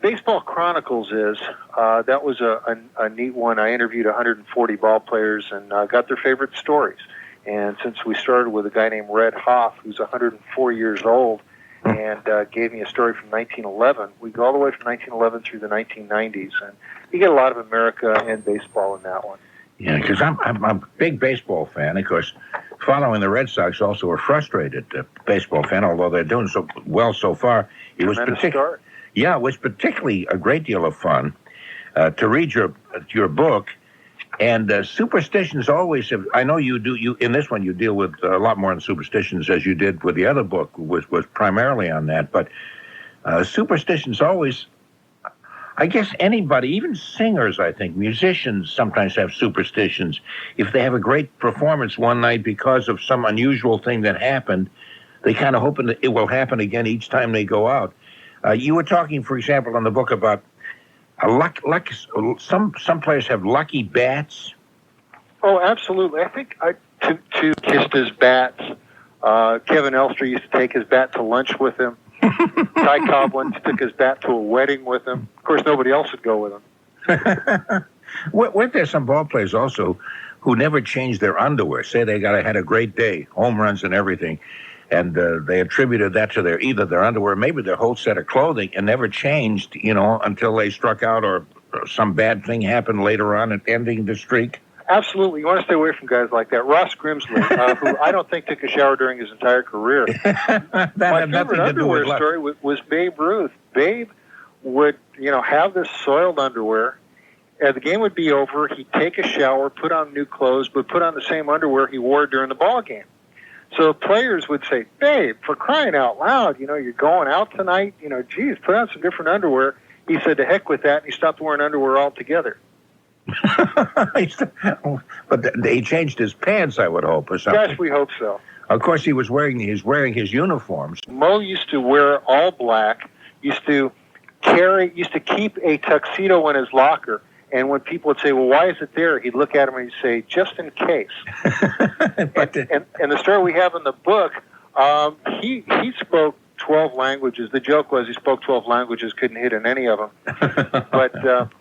Baseball Chronicles is. That was a neat one. I interviewed 140 ball players and got their favorite stories. And since we started with a guy named Red Hoff, who's 104 years old, and gave me a story from 1911. We go all the way from 1911 through the 1990s, and you get a lot of America and baseball in that one. Yeah, because I'm a big baseball fan. Of course, following the Red Sox, also a frustrated baseball fan, although they're doing so well so far. It was it was particularly a great deal of fun to read your book. And superstitions always have. I know you do. You in this one you deal with a lot more on superstitions as you did with the other book, was primarily on that. But superstitions always. I guess anybody, even singers, I think, musicians sometimes have superstitions. If they have a great performance one night because of some unusual thing that happened, they kind of hope that it will happen again each time they go out. You were talking, for example, in the book about some players have lucky bats. Oh, absolutely. I think to kissed his bats. Kevin Elster used to take his bat to lunch with him. Ty Cobb once took his bat to a wedding with him. Of course, nobody else would go with him. Weren't there some ball players also who never changed their underwear? Say they had a great day, home runs and everything, and they attributed that to either their underwear, maybe their whole set of clothing, and never changed, until they struck out or some bad thing happened later on, ending the streak. Absolutely. You want to stay away from guys like that. Ross Grimsley, who I don't think took a shower during his entire career. My favorite underwear story was Babe Ruth. Babe would, have this soiled underwear. The game would be over. He'd take a shower, put on new clothes, but put on the same underwear he wore during the ball game. So players would say, "Babe, for crying out loud, you're going out tonight. Geez, put on some different underwear." He said, "To heck with that," and he stopped wearing underwear altogether. But he changed his pants, I would hope, or something. Gosh, we hope so. Of course, he's wearing his uniforms. Mo used to wear all black. Used to keep a tuxedo in his locker. And when people would say, "Well, why is it there?" He'd look at him and he'd say, "Just in case." and the story we have in the book, he spoke 12 languages. The joke was he spoke 12 languages, couldn't hit in any of them. But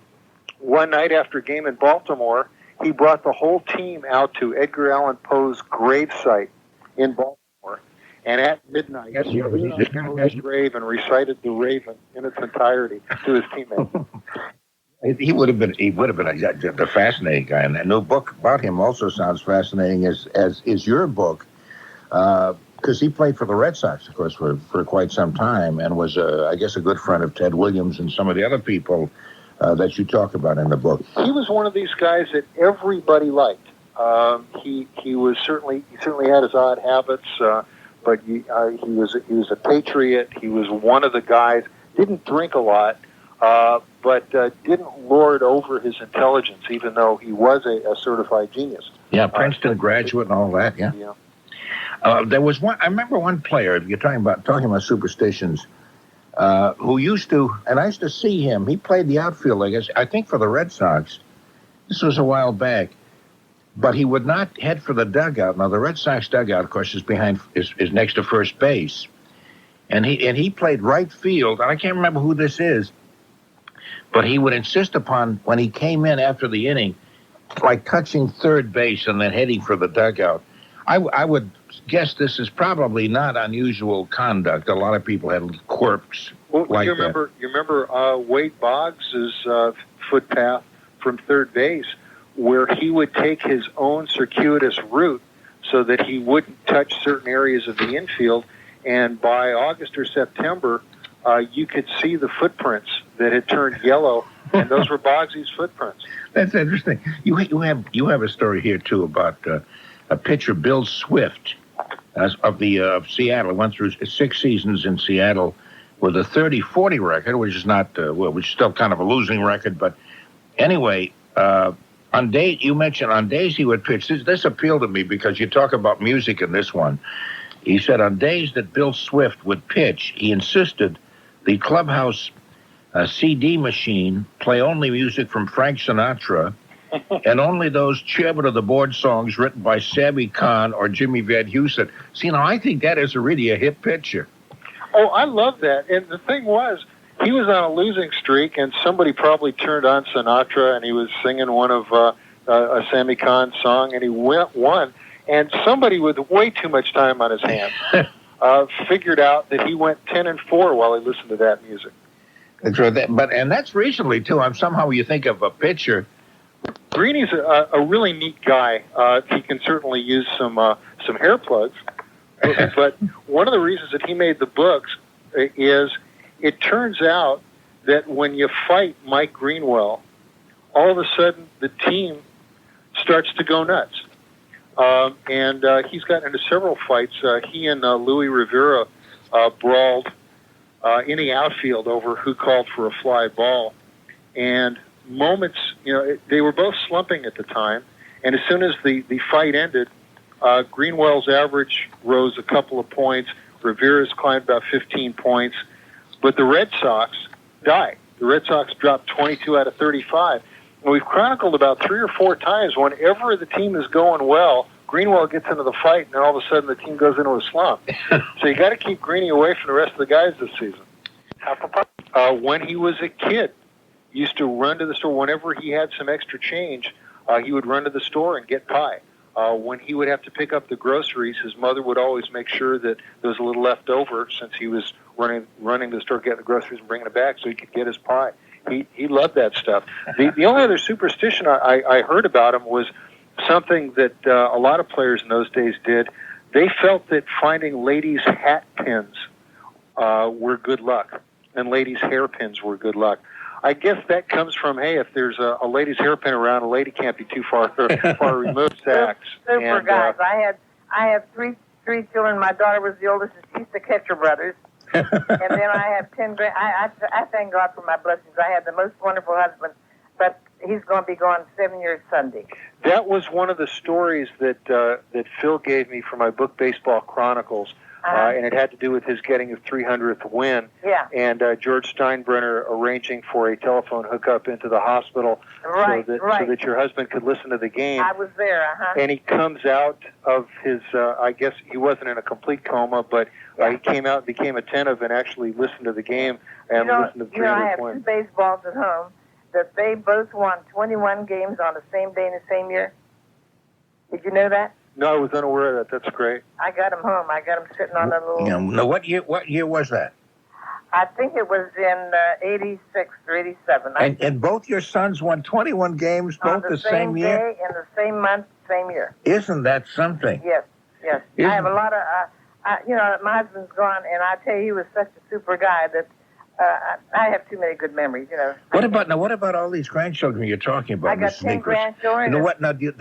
one night after a game in Baltimore, he brought the whole team out to Edgar Allan Poe's gravesite in Baltimore. And at midnight, he went on Poe's grave and recited The Raven in its entirety to his teammates. He would have been a fascinating guy. And the new book about him also sounds fascinating, as is your book, because he played for the Red Sox, of course, for quite some time, and was, I guess, a good friend of Ted Williams and some of the other people that you talk about in the book. He was one of these guys that everybody liked. He certainly had his odd habits, but he was a patriot. He was one of the guys. Didn't drink a lot, but didn't lord over his intelligence, even though he was a certified genius. Yeah, Princeton graduate and all that. Yeah. There was one. I remember one player. You're talking about superstitions. Who used to, and I used to see him. He played the outfield, I think, for the Red Sox. This was a while back, but he would not head for the dugout. Now, the Red Sox dugout, of course, is next to first base, and he played right field. And I can't remember who this is, but he would insist upon, when he came in after the inning, like touching third base and then heading for the dugout. I would guess this is probably not unusual conduct. A lot of people had quirks like that. You remember Wade Boggs' footpath from third base, where he would take his own circuitous route so that he wouldn't touch certain areas of the infield. And by August or September, you could see the footprints that had turned yellow, and those were Boggs' footprints. That's interesting. You have a story here too about a pitcher, Bill Swift, of Seattle. Went through 6 seasons in Seattle with a 30-40 record, which is not which is still kind of a losing record. But anyway, on days he would pitch. This appealed to me because you talk about music in this one. He said on days that Bill Swift would pitch, he insisted the clubhouse CD machine play only music from Frank Sinatra and only those chairman of the board songs written by Sammy Kahn or Jimmy Van Heusen. See, now I think that is really a hip picture. Oh, I love that. And the thing was, he was on a losing streak, and somebody probably turned on Sinatra, and he was singing one of a Sammy Kahn song, and he won. And somebody with way too much time on his hands figured out that he went 10-4 while he listened to that music. That's right. And that's recently too. Somehow you think of a pitcher. Greeny's a really neat guy. He can certainly use some hair plugs, but one of the reasons that he made the books is it turns out that when you fight Mike Greenwell, all of a sudden the team starts to go nuts. And he's gotten into several fights. He and Louis Rivera brawled in the outfield over who called for a fly ball. And moments, they were both slumping at the time. And as soon as the fight ended, Greenwell's average rose a couple of points. Rivera's climbed about 15 points. But the Red Sox died. The Red Sox dropped 22 out of 35. And we've chronicled about 3 or 4 times whenever the team is going well, Greenwell gets into the fight, and then all of a sudden the team goes into a slump. So you got to keep Greeny away from the rest of the guys this season. When he was a kid, he used to run to the store. Whenever he had some extra change, he would run to the store and get pie. When he would have to pick up the groceries, his mother would always make sure that there was a little left over since he was running to the store, getting the groceries and bringing it back so he could get his pie. He loved that stuff. The only other superstition I heard about him was something that a lot of players in those days did. They felt that finding ladies' hat pins were good luck, and ladies' hairpins were good luck. I guess that comes from, hey, if there's a lady's hairpin around, a lady can't be too far removed. Sacks. Super guys. I have three children. My daughter was the oldest. She's the Ketcher brothers. And then I have 10 grand. I thank God for my blessings. I had the most wonderful husband, but he's going to be gone 7 years Sunday. That was one of the stories that Phil gave me for my book, Baseball Chronicles, and it had to do with his getting his 300th win. Yeah. And George Steinbrenner arranging for a telephone hookup into the hospital so that your husband could listen to the game. I was there, And he comes out of his, I guess he wasn't in a complete coma, but he came out and became attentive and actually listened to the game and listened to the 300th I have win. 2 baseballs at home that they both won 21 games on the same day in the same year. Did you know that? No, I was unaware of that. That's great. I got them home. I got them sitting on a little... No, what year was that? I think it was in 86 or 87. And both your sons won 21 games, both the same year? Day, in the same month, same year. Isn't that something? Yes. I have a lot of... my husband's gone, and I tell you, he was such a super guy that I have too many good memories, What about all these grandchildren you're talking about? I got 10 grandchildren. What now? Do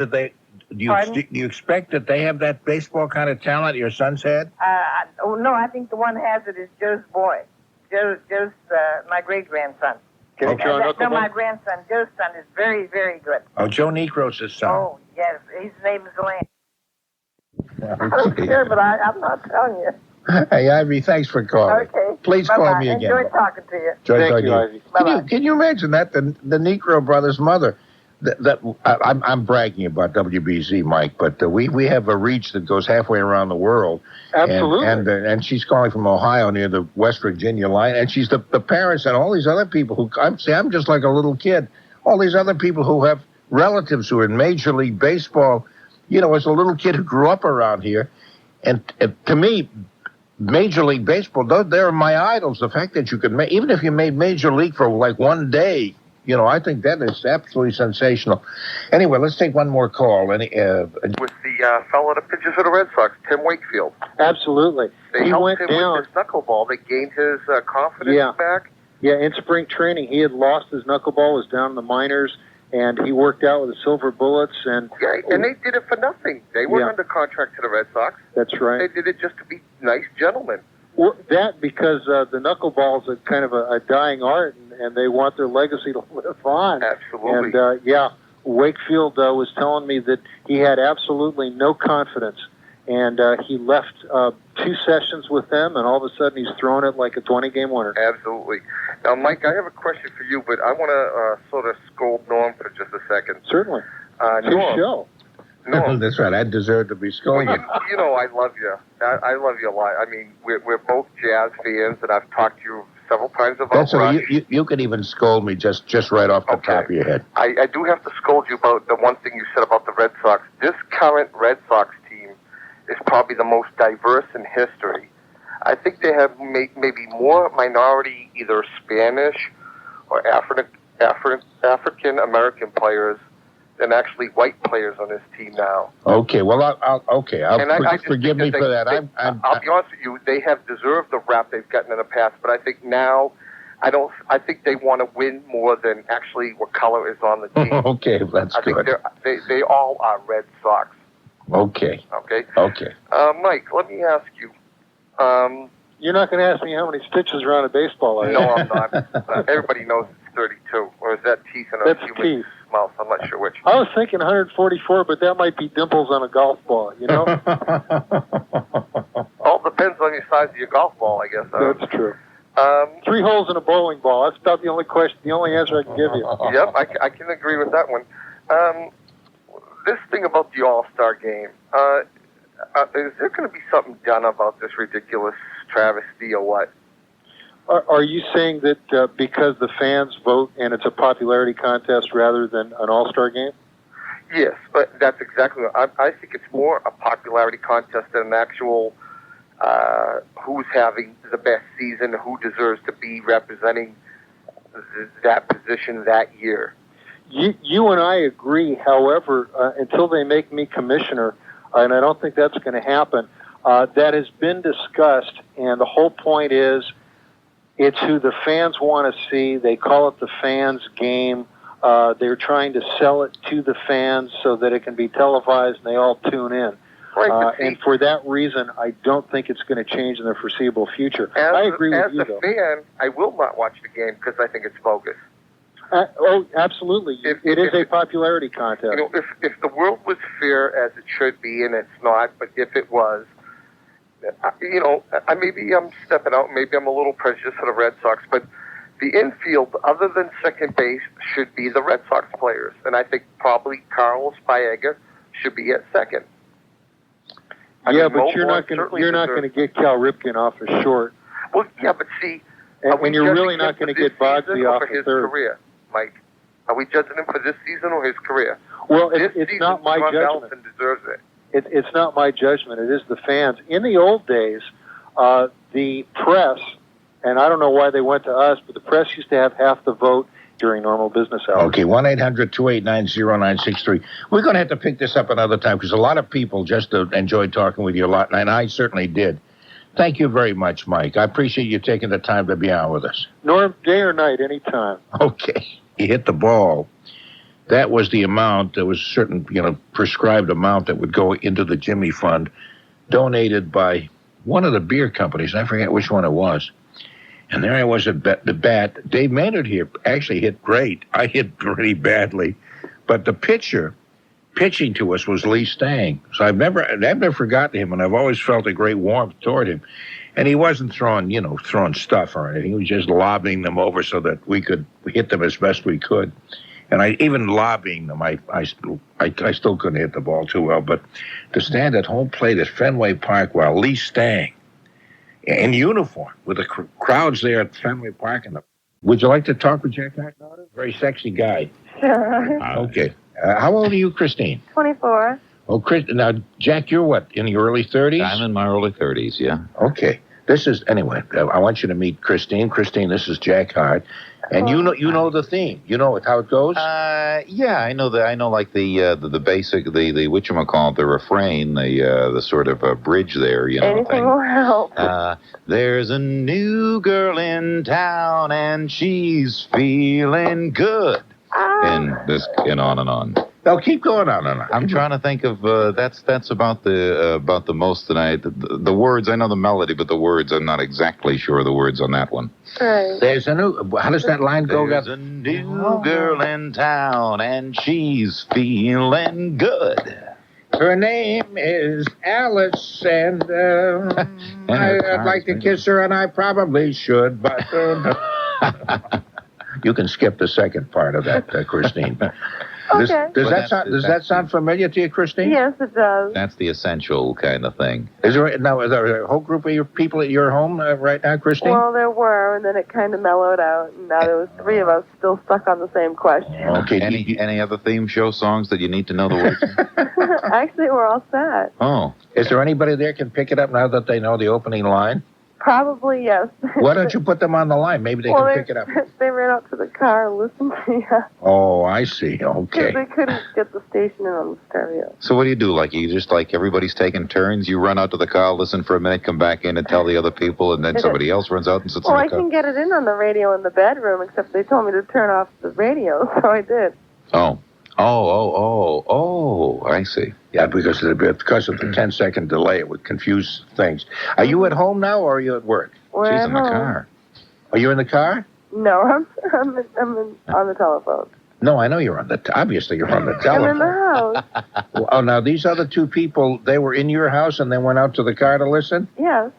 you expect that they have that baseball kind of talent your sons had? No, I think the one has it is Joe's boy. Joe's my great grandson. My grandson, Joe's son, is very, very good. Oh, Joe Necros' his son. Oh, yes, his name is Lance. I don't care, but I'm not telling you. Hey, Ivy, thanks for calling. Okay. Please call me again. Enjoy talking to you. Thank you, Ivy. Can you imagine that? The Necro brothers' mother. I'm bragging about WBZ, Mike, but we have a reach that goes halfway around the world. Absolutely. And she's calling from Ohio near the West Virginia line, and she's the parents and all these other people who I'm just like a little kid. All these other people who have relatives who are in Major League Baseball. As a little kid who grew up around here, and to me, Major League Baseball, they're my idols. The fact that you could even if you made Major League for like one day. I think that is absolutely sensational. Anyway, let's take one more call. With the fellow that pitches for the Red Sox, Tim Wakefield. Absolutely. They helped him with his knuckleball. They gained his confidence back. Yeah, in spring training, he had lost his knuckleball, was down in the minors, and he worked out with the Silver Bullets. And they did it for nothing. They weren't under contract to the Red Sox. That's right. They did it just to be nice gentlemen. Well, because the knuckleball is a kind of a dying art, and they want their legacy to live on. Absolutely. And, Wakefield was telling me that he had absolutely no confidence, and he left 2 sessions with them, and all of a sudden he's throwing it like a 20-game winner. Absolutely. Now, Mike, I have a question for you, but I want to sort of scold Norm for just a second. Certainly. Norm. Show. No, that's right. I deserve to be scolded. I love you. I love you a lot. I mean, we're both Jazz fans, and I've talked to you several times about That's right. You can even scold me just right off the top of your head. I do have to scold you about the one thing you said about the Red Sox. This current Red Sox team is probably the most diverse in history. I think they have maybe more minority, either Spanish or African American players than actually white players on this team now. Okay, well, forgive me for that. I'll be honest with you, they have deserved the rap they've gotten in the past, but I think now, I think they want to win more than actually what color is on the team. Okay, that's good. I think they all are Red Sox. Okay. Okay. Mike, let me ask you. You're not going to ask me how many stitches are on a baseball, are you? No, I'm not. Everybody knows it's 32. Or is that teeth in a human mouth? I'm not sure which. I was thinking 144, but that might be dimples on a golf ball, you know? All depends on the size of your golf ball, I guess. That's true. 3 holes in a bowling ball. That's about the only answer I can give you. Yep, I can agree with that one. This thing about the All-Star game, is there going to be something done about this ridiculous travesty or what? Are you saying that because the fans vote and it's a popularity contest rather than an all-star game? Yes, but that's exactly what I think it's more a popularity contest than an actual who's having the best season, who deserves to be representing that position that year. You and I agree. However, until they make me commissioner, and I don't think that's going to happen, that has been discussed, and the whole point is it's who the fans want to see. They call it the fans' game. They're trying to sell it to the fans so that it can be televised and they all tune in. Right, and for that reason, I don't think it's going to change in the foreseeable future. I agree with you, though. As a fan, I will not watch the game because I think it's bogus. Absolutely. It is a popularity contest. You know, if the world was fair as it should be, and it's not, but if it was, you know, maybe I'm stepping out, maybe I'm a little prejudiced for the Red Sox, but the infield, other than second base, should be the Red Sox players. And I think probably Carlos Baega should be at second. But you're not going to get Cal Ripken off a short. Well, yeah, but see, and you're really not going to get Bogsy off his a third. Career, Mike. Are we judging him for this season or his career? Well, this it's season, not my John judgment. Nelson deserves it. It's not my judgment. It is the fans. In the old days, the press, and I don't know why they went to us, but the press used to have half the vote during normal business hours. Okay, 1-800-289-0963. We're going to have to pick this up another time because a lot of people just enjoyed talking with you a lot, and I certainly did. Thank you very much, Mike. I appreciate you taking the time to be on with us. Norm, day or night, anytime. Okay. You hit the ball. That was the amount. There was a certain, prescribed amount that would go into the Jimmy Fund, donated by one of the beer companies. I forget which one it was. And there I was at the bat. Dave Maynard here actually hit great. I hit pretty badly. But the pitcher pitching to us was Lee Stang. So I've never forgotten him, and I've always felt a great warmth toward him. And he wasn't throwing stuff or anything. He was just lobbing them over so that we could hit them as best we could. And even lobbing them, I still couldn't hit the ball too well. But to stand at home plate at Fenway Park while Lee Stang, in uniform, with the crowds there at Fenway Park. Would you like to talk with Jack Hart? Very sexy guy. Sure. Okay. How old are you, Christine? 24. Oh, now, Jack, you're what, in your early 30s? I'm in my early 30s, yeah. Okay. Anyway, I want you to meet Christine. Christine, this is Jack Hart. And you know the theme. You know how it goes? Yeah, I know that. I know like the basic, the whatchamacallit, the refrain, the sort of bridge there, Anything thing. will help. There's a new girl in town and she's feeling good. And on and on. No, keep going on and on. I'm trying to think of that's about the most tonight. The words, I know the melody, but the words, I'm not exactly sure of the words on that one. Right. There's a new. How does that line go? There's a new girl in town and she's feeling good. Her name is Alice, and I'd like to kiss her, and I probably should, but you can skip the second part of that, Christine. Okay. Does that sound familiar to you, Christine? Yes, it does. That's the essential kind of thing. Is there a whole group of your people at your home right now, Christine? Well, there were, and then it kind of mellowed out, and now there was 3 of us still stuck on the same question. Okay. Any other theme show songs that you need to know the words? Actually, we're all set. Oh. Is there anybody there can pick it up now that they know the opening line? Probably, yes. Why don't you put them on the line? Maybe they can pick it up. They ran out to the car and listened to you. Oh, I see. Okay. They couldn't get the station in on the stereo. So what do? Like you just like everybody's taking turns? You run out to the car, listen for a minute, come back in and tell the other people, and then somebody else runs out and sits Well, in I the car? can get it in on the radio in the bedroom, except they told me to turn off the radio, so I did. Oh, I see. Yeah, because of the 10-second delay, it would confuse things. Are you at home now, or are you at work? We're She's at in the home. car. Are you in the car? No, I'm on the telephone. No, I know you're on the... Obviously, you're on the I'm telephone. in the house. Oh, now, these other two people, they were in your house and they went out to the car to listen? Yes.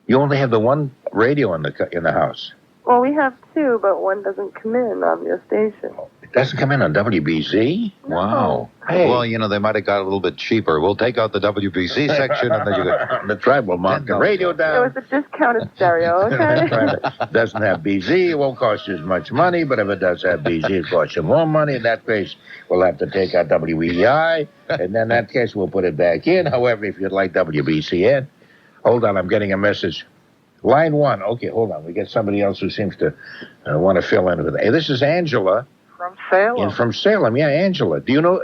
You only have the one radio in the house. Well, we have two, but one doesn't come in on your station. It doesn't come in on WBZ? Wow. Hey. Well, they might have got a little bit cheaper. We'll take out the WBC section and then you got... The tribe will mark the radio down. It was a discounted stereo, okay? Doesn't have BZ, it won't cost you as much money, but if it does have BZ, it costs you more money. In that case, we'll have to take out WEI, and then in that case, we'll put it back in. However, if you'd like WBCN, hold on, I'm getting a message. Line 1. Okay, hold on. We get somebody else who seems to want to fill in with it. Hey, this is Angela. From Salem. From Salem, yeah, Angela. Do you know,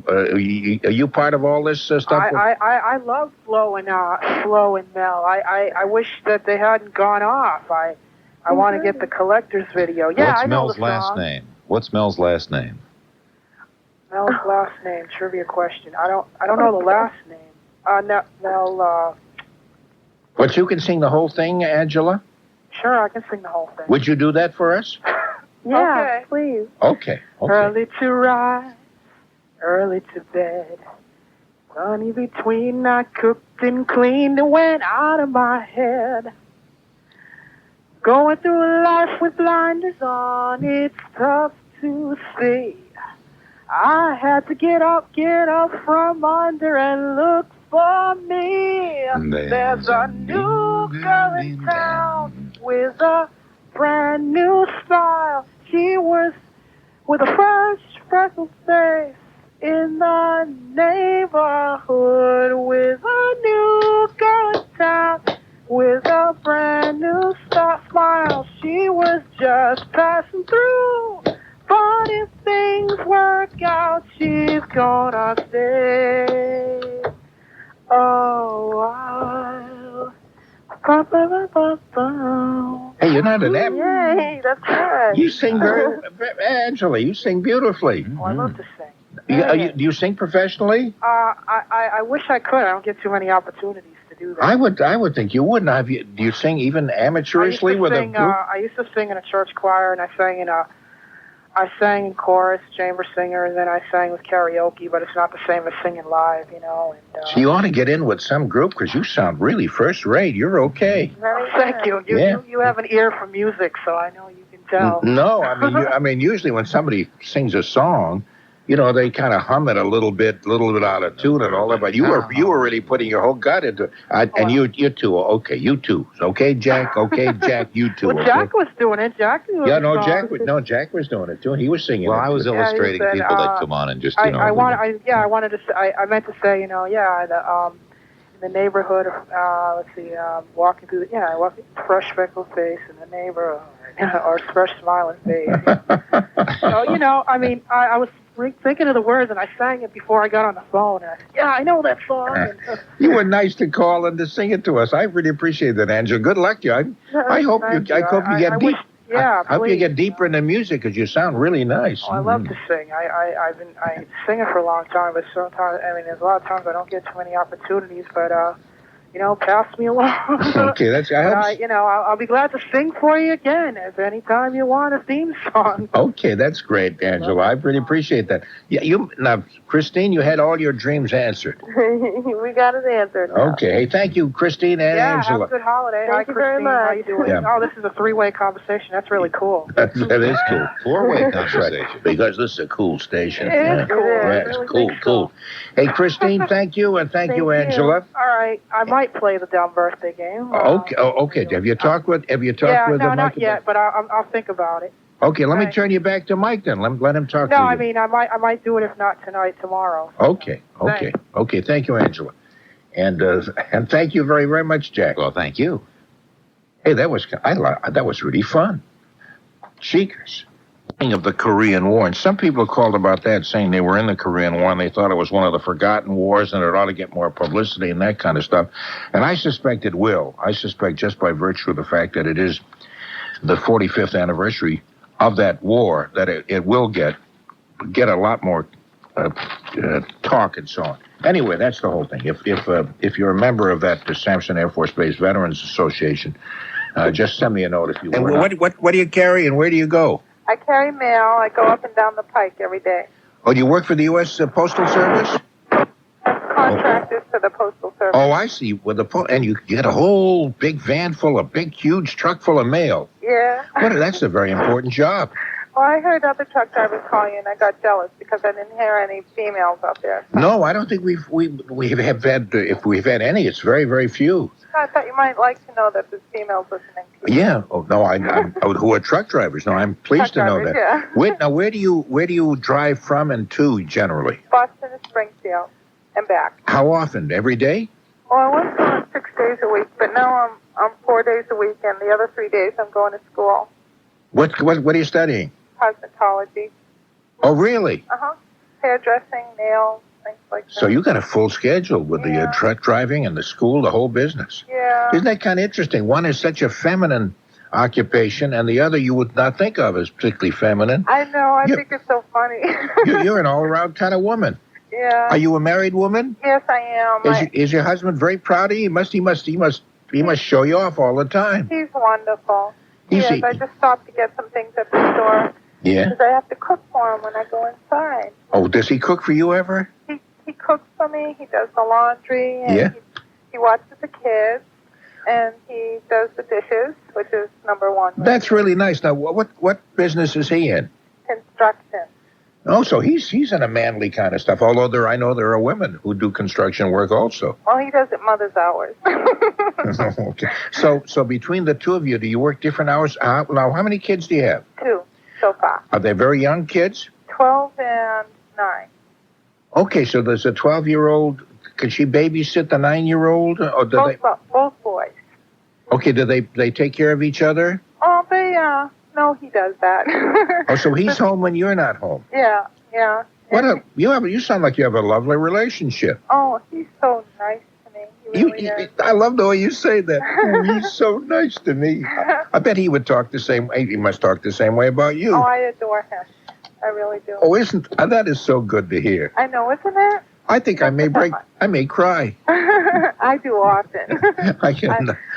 are you part of all this stuff? I love Flo and Mel. I wish that they hadn't gone off. I want to get the collector's video. Yeah, What's I know Mel's the last song. name? What's Mel's last name? Mel's last name, trivia question. I don't know the last name. Mel. But you can sing the whole thing, Angela? Sure, I can sing the whole thing. Would you do that for us? Yeah, please. Okay. Early to rise, early to bed. Money between, I cooked and cleaned and went out of my head. Going through life with blinders on, it's tough to see. I had to get up from under and look for me. There's a new girl in town with a brand new smile. She was with a fresh, freckled face in the neighborhood with a new girl in town with a brand new smile. She was just passing through, but if things work out, she's gonna stay. Oh, Hey, you're not an Yay, that's right. You sing Angela, you sing beautifully. Oh, I love to sing. Do you sing professionally? I wish I could. I don't get too many opportunities to do that. I would think you wouldn't. Do you sing even amateurishly with a group? I used to sing in a church choir, and I sang in chorus, chamber singer, and then I sang with karaoke, but it's not the same as singing live, And, So you ought to get in with some group because you sound really first rate. You're okay. Thank you. You have an ear for music, so I know you can tell. No, I mean, usually when somebody sings a song, they kind of hum it a little bit out of tune and all that. But you were really putting your whole gut into it. And you two, okay, you two, okay, Jack, you two. Well, Jack was doing it. Jack was Jack was doing it too. He was singing. Well, I was illustrating people that come on and just I wanted to say. I meant to say, in the neighborhood. Walking through walking fresh freckled face in the neighborhood, or fresh smiling face. So I was thinking of the words, and I sang it before I got on the phone. And I said, I know that song. You were nice to call and to sing it to us. I really appreciate that, Angela. Good luck to you. I hope you get deep. I hope you get deeper into music because you sound really nice. Oh, I love to sing. I've been singing for a long time, but sometimes there's a lot of times I don't get too many opportunities. But pass me along. Okay, I'll be glad to sing for you again if anytime you want a theme song. Okay, that's great, Angela. I really appreciate that. Yeah, now, Christine, you had all your dreams answered. We got it answered. Now. Okay, hey, thank you, Christine and Angela. Have a good holiday. Thank you very much. How you doing? Yeah. Oh, this is a three-way conversation. That's really cool. That is cool. Four-way conversation. Right, because this is a cool station. It is cool. Yeah, it's cool. Hey, Christine, thank you, and thank you, Angela. All right, I might play the dumb birthday game. Okay. Have you talked with? No, not yet, but I'll think about it. Okay, let me turn you back to Mike then. Let him talk to you. No, I might do it if not tonight, tomorrow. Okay. Thank you, Angela, and thank you very, very much, Jack. Well, thank you. Hey, that was really fun. Cheekers. Of the Korean War, and some people called about that, saying they were in the Korean War and they thought it was one of the forgotten wars and it ought to get more publicity and that kind of stuff. And I suspect it will. I suspect just by virtue of the fact that it is the 45th anniversary of that war, that it will get a lot more talk and so on. Anyway, that's the whole thing. If you're a member of that Sampson Air Force Base Veterans Association, just send me a note if you want. And what do you carry and where do you go? I carry mail. I go up and down the pike every day. Oh, do you work for the U.S. Postal Service? Contractors for the Postal Service. Oh, I see. With and you get a whole big van full of huge truck full of mail. Yeah. That's a very important job. Well, I heard other truck drivers call you, and I got jealous because I didn't hear any females out there. No, I don't think we have had. If we've had any, it's very, very few. I thought you might like to know that there's females listening to you. Yeah. Oh no, who are truck drivers? No, I'm pleased to know that. Yeah. Where do you drive from and to generally? Boston to Springfield and back. How often? Every day? Well, I was going 6 days a week, but now I'm 4 days a week, and the other 3 days I'm going to school. What are you studying? Cosmetology. Oh, really? Hairdressing, nails, things like that. So you got a full schedule with the truck driving and the school, the whole business. Yeah. Isn't that kind of interesting? One is such a feminine occupation, and the other you would not think of as particularly feminine. I know. I think it's so funny. You're an all-around kind of woman. Yeah. Are you a married woman? Yes, I am. Is your husband very proud of you? He must show you off all the time. He's wonderful. Yes, I just stopped to get some things at the store. Yeah. Because I have to cook for him when I go inside. Oh, does he cook for you ever? He cooks for me. He does the laundry. And he watches the kids. And he does the dishes, which is number one. That's really nice. Now, what business is he in? Construction. Oh, so he's in a manly kind of stuff. Although I know there are women who do construction work also. Well, he does it mother's hours. Okay. So between the two of you, do you work different hours? Now, how many kids do you have? 2 so far. Are they very young kids? 12 and 9. Okay, so there's a 12-year-old. Can she babysit the 9-year-old? Or Both boys. Okay, do they take care of each other? Oh, no, he does that. Oh, so he's home when you're not home. Yeah. You sound like you have a lovely relationship. Oh, he's so nice to me. He really is. I love the way you say that. Oh, he's so nice to me. I bet he would talk the same way. He must talk the same way about you. Oh, I adore him. I really do. Oh, that is so good to hear. I know, isn't it? I think I may cry. I do often.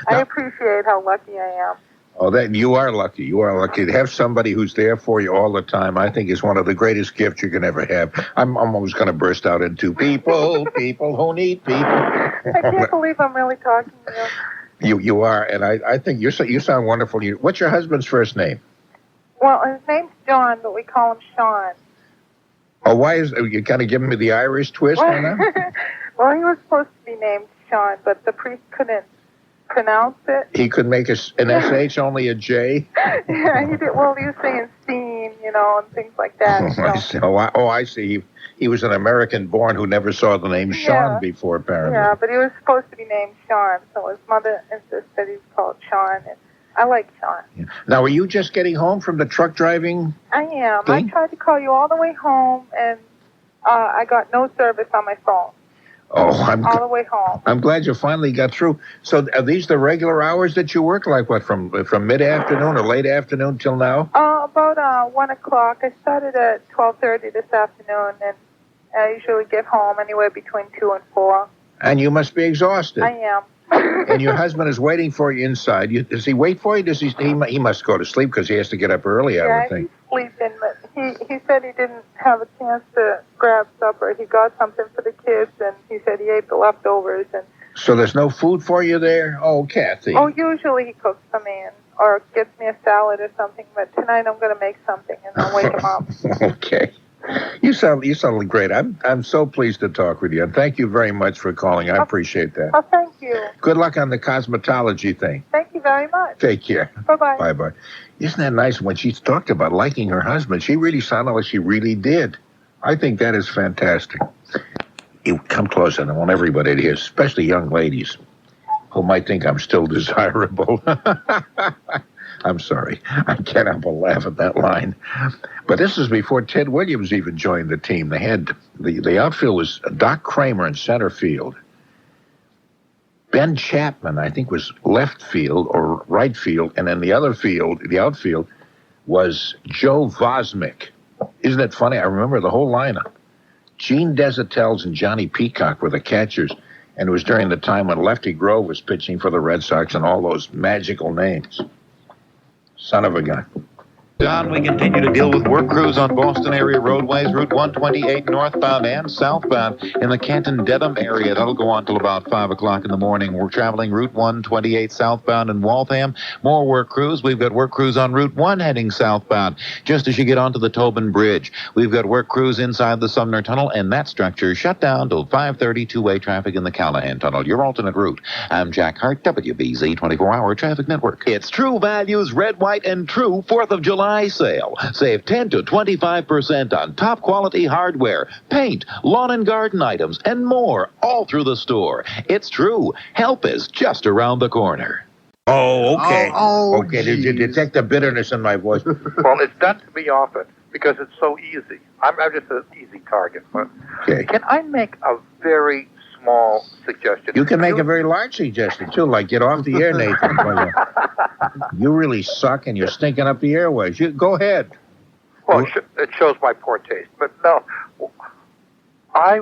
I appreciate how lucky I am. Oh, you are lucky. You are lucky to have somebody who's there for you all the time. I think is one of the greatest gifts you can ever have. I'm almost going to burst out into people who need people. I can't believe I'm really talking to you. You are, and I think you sound wonderful. What's your husband's first name? Well, his name's John, but we call him Sean. Oh, why you kind of giving me the Irish twist on that? Well, he was supposed to be named Sean, but the priest couldn't pronounce it. He could make an SH only a J? Yeah, he did. Well, he was saying scene, and things like that. I see. He was an American born who never saw the name Sean before, apparently. Yeah, but he was supposed to be named Sean, so his mother insisted he was called Sean, and I like Sean. Yeah. Now, are you just getting home from the truck driving? I am. Thing? I tried to call you all the way home, and I got no service on my phone. Oh, all the way home. I'm glad you finally got through. So are these the regular hours that you work? Like what, from mid-afternoon or late afternoon till now? About 1 o'clock. I started at 12:30 this afternoon, and I usually get home anywhere between 2 and 4. And you must be exhausted. I am. And your husband is waiting for you inside. Does he wait for you? Does he must go to sleep because he has to get up early, I would think. He's sleeping, but he said he didn't have a chance to grab supper. He got something for the kids, and he said he ate the leftovers. And so there's no food for you there? Oh, Kathy. Oh, usually he cooks for me or gets me a salad or something, but tonight I'm going to make something, and I'll wake him up. Okay. You sound great. I'm so pleased to talk with you, and thank you very much for calling. I appreciate that. Oh, thank you. Good luck on the cosmetology thing. Thank you very much. Take care. Bye-bye. Bye-bye. Isn't that nice? When she talked about liking her husband, she really sounded like she really did. I think that is fantastic. You come closer. I want everybody to hear, especially young ladies. who might think I'm still desirable. I'm sorry. I can't help but laugh at that line. But this is before Ted Williams even joined the team. They had the outfield was Doc Kramer in center field. Ben Chapman, I think, was left field or right field, and then the outfield, was Joe Vosmick. Isn't it funny? I remember the whole lineup. Gene Desautel and Johnny Peacock were the catchers, and it was during the time when Lefty Grove was pitching for the Red Sox and all those magical names. Son of a gun. Don, we continue to deal with work crews on Boston area roadways, Route 128 northbound and southbound in the Canton-Dedham area. That'll go on till about 5 o'clock in the morning. We're traveling Route 128 southbound in Waltham. More work crews. We've got work crews on Route 1 heading southbound just as you get onto the Tobin Bridge. We've got work crews inside the Sumner Tunnel, and that structure shut down till 5:30, two-way traffic in the Callahan Tunnel. Your alternate route. I'm Jack Hart, WBZ 24-Hour Traffic Network. It's True Values Red, White, and True 4th of July sale. Save 10 to 25% on top quality hardware, paint, lawn and garden items, and more all through the store. It's true. Help is just around the corner. Oh, okay. Okay, did you detect the bitterness in my voice? Well, it's done to me often because it's so easy. I'm just an easy target. But Okay. can I make a very small suggestion? You can make a very large suggestion, too, like get off the air, Nathan. You really suck, and you're stinking up the airways. Go ahead. Well, it shows my poor taste. But no, I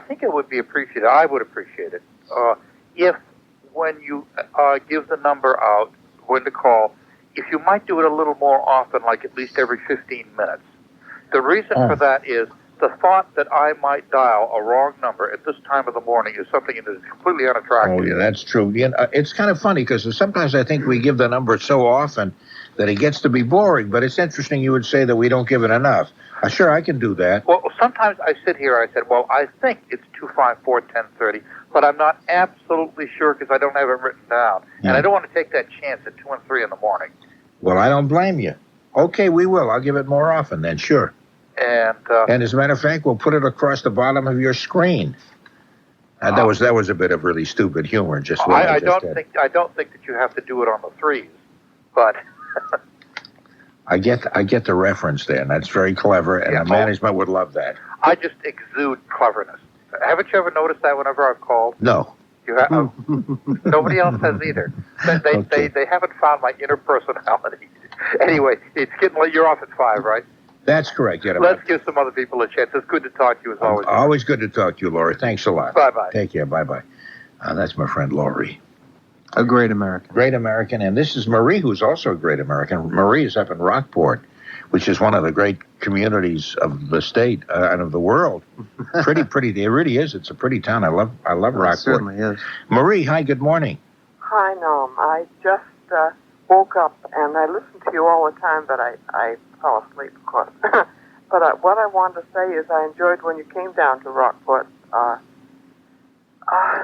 think it would be appreciated. I would appreciate it if when you give the number out, when to call, if you might do it a little more often, like at least every 15 minutes. The reason for that is the thought that I might dial a wrong number at this time of the morning is something that is completely unattractive. Oh, yeah, that's true. It's kind of funny because sometimes I think we give the number so often that it gets to be boring, but it's interesting you would say that we don't give it enough. Sure, I can do that. Well, sometimes I sit here, I said, well, I think it's 254-1030, but I'm not absolutely sure because I don't have it written down. Yeah. And I don't want to take that chance at 2 and 3 in the morning. Well, I don't blame you. Okay, we will. I'll give it more often then, sure. And as a matter of fact, we'll put it across the bottom of your screen. That was a bit of really stupid humor. I don't think that you have to do it on the 3s, but I get the reference there, and that's very clever, and the management would love that. I just exude cleverness. Haven't you ever noticed that whenever I've called? No. You have. Nobody else has either. They haven't found my inner personality. Anyway, it's getting late. You're off at 5, right? That's correct. Yeah, Let's give some other people a chance. It's good to talk to you as always. Always good to talk to you, Laurie. Thanks a lot. Bye-bye. Take care. Bye-bye. That's my friend Laurie. A great American. Great American. And this is Marie, who's also a great American. Marie is up in Rockport, which is one of the great communities of the state and of the world. Pretty. It really is. It's a pretty town. I love Rockport. It certainly is. Marie, hi, good morning. Hi, Noam. I just woke up, and I listen to you all the time, but I fell asleep, of course. But what I wanted to say is I enjoyed when you came down to Rockport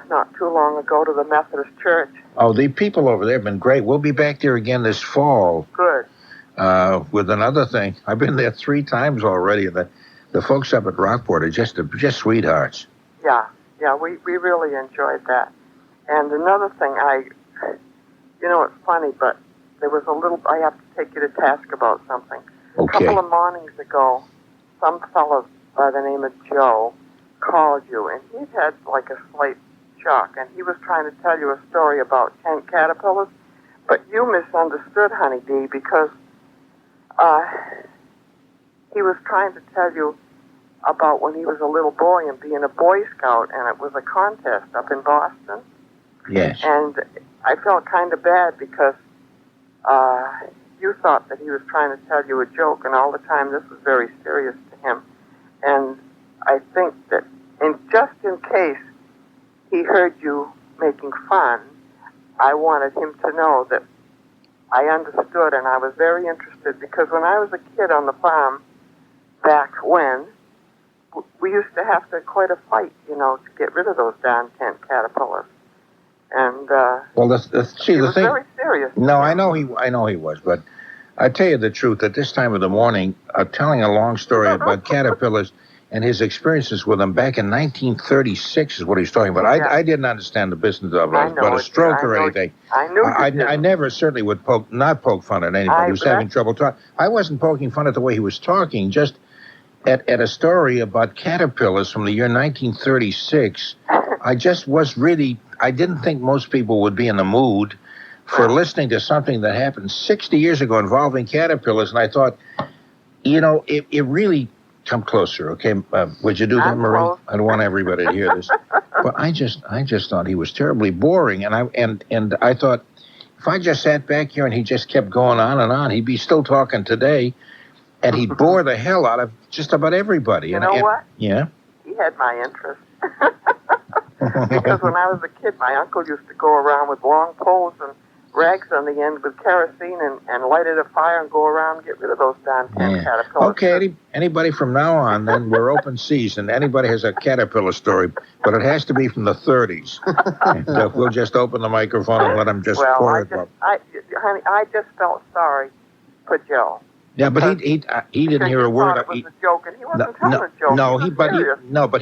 not too long ago to the Methodist Church. Oh, the people over there have been great. We'll be back there again this fall. Good. With another thing. I've been there 3 times already. The folks up at Rockport are just sweethearts. Yeah, we really enjoyed that. And another thing, it's funny, but there was I have to take you to task about something. Okay. A couple of mornings ago, some fellow by the name of Joe called you, and he'd had like a slight shock, and he was trying to tell you a story about tent caterpillars, but you misunderstood, Honey D, because he was trying to tell you about when he was a little boy and being a Boy Scout, and it was a contest up in Boston. Yes. And I felt kind of bad because you thought that he was trying to tell you a joke, and all the time this was very serious to him. And I think that just in case he heard you making fun, I wanted him to know that I understood, and I was very interested, because when I was a kid on the farm back when, we used to have quite a fight, to get rid of those darn tent caterpillars. And well, he was thing. Very serious. No, I know he was, but I tell you the truth. At this time of the morning, telling a long story about caterpillars and his experiences with them back in 1936 is what he's talking about. I didn't understand the business of it, but a stroke or anything. I never certainly would not poke fun at anybody who was having trouble talking. I wasn't poking fun at the way he was talking, just at a story about caterpillars from the year 1936. I just was really, I didn't think most people would be in the mood for listening to something that happened 60 years ago involving caterpillars, and I thought, it really... Come closer, okay? Would you do that, Marie? Close. I don't want everybody to hear this, but I just thought he was terribly boring, and I thought if I just sat back here and he just kept going on and on, he'd be still talking today, and he'd bore the hell out of just about everybody. You know what? Yeah. He had my interest because when I was a kid, my uncle used to go around with long poles and rags on the end with kerosene and lighted a fire and go around and get rid of those damn caterpillars. Okay, anybody from now on, then we're open season. Anybody has a caterpillar story, but it has to be from the 30s. And, we'll just open the microphone and let them just pour it up. Honey, I just felt sorry for Joe. Yeah, but he didn't hear a word. It was a joke, and he wasn't telling a joke. But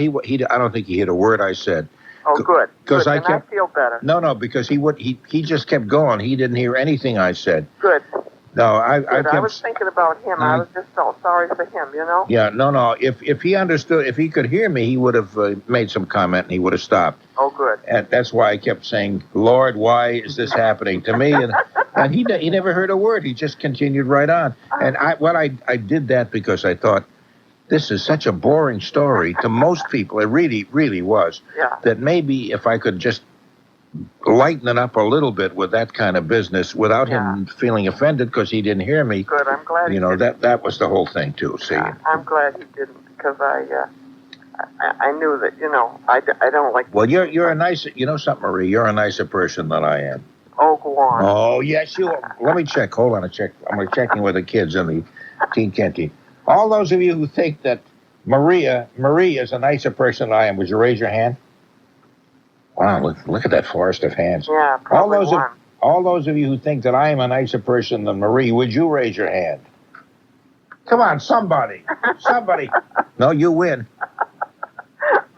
I don't think he hit a word I said. Oh, good. Because I feel better. No, because he just kept going. He didn't hear anything I said. Good. No, I was thinking about him. I was just felt sorry for him, Yeah, no. If he understood, if he could hear me, he would have made some comment and he would have stopped. Oh, good. And that's why I kept saying, Lord, why is this happening to me? And he never heard a word. He just continued right on. And I did that because I thought, this is such a boring story to most people. It really, really was. Yeah. That maybe if I could just lighten it up a little bit with that kind of business without him feeling offended because he didn't hear me. Good, I'm glad he didn't. that was the whole thing, too. See? I'm glad he didn't because I knew that, I don't like... Well, you're a nicer... You know something, Marie? You're a nicer person than I am. Oh, go on. Oh, yes, you... Let me check. Hold on a check. I'm checking with the kids in the teen canteen. All those of you who think that Marie is a nicer person than I am, would you raise your hand? Wow, look at that forest of hands. Yeah, probably all those of you who think that I am a nicer person than Marie, would you raise your hand? Come on, somebody. No, you win.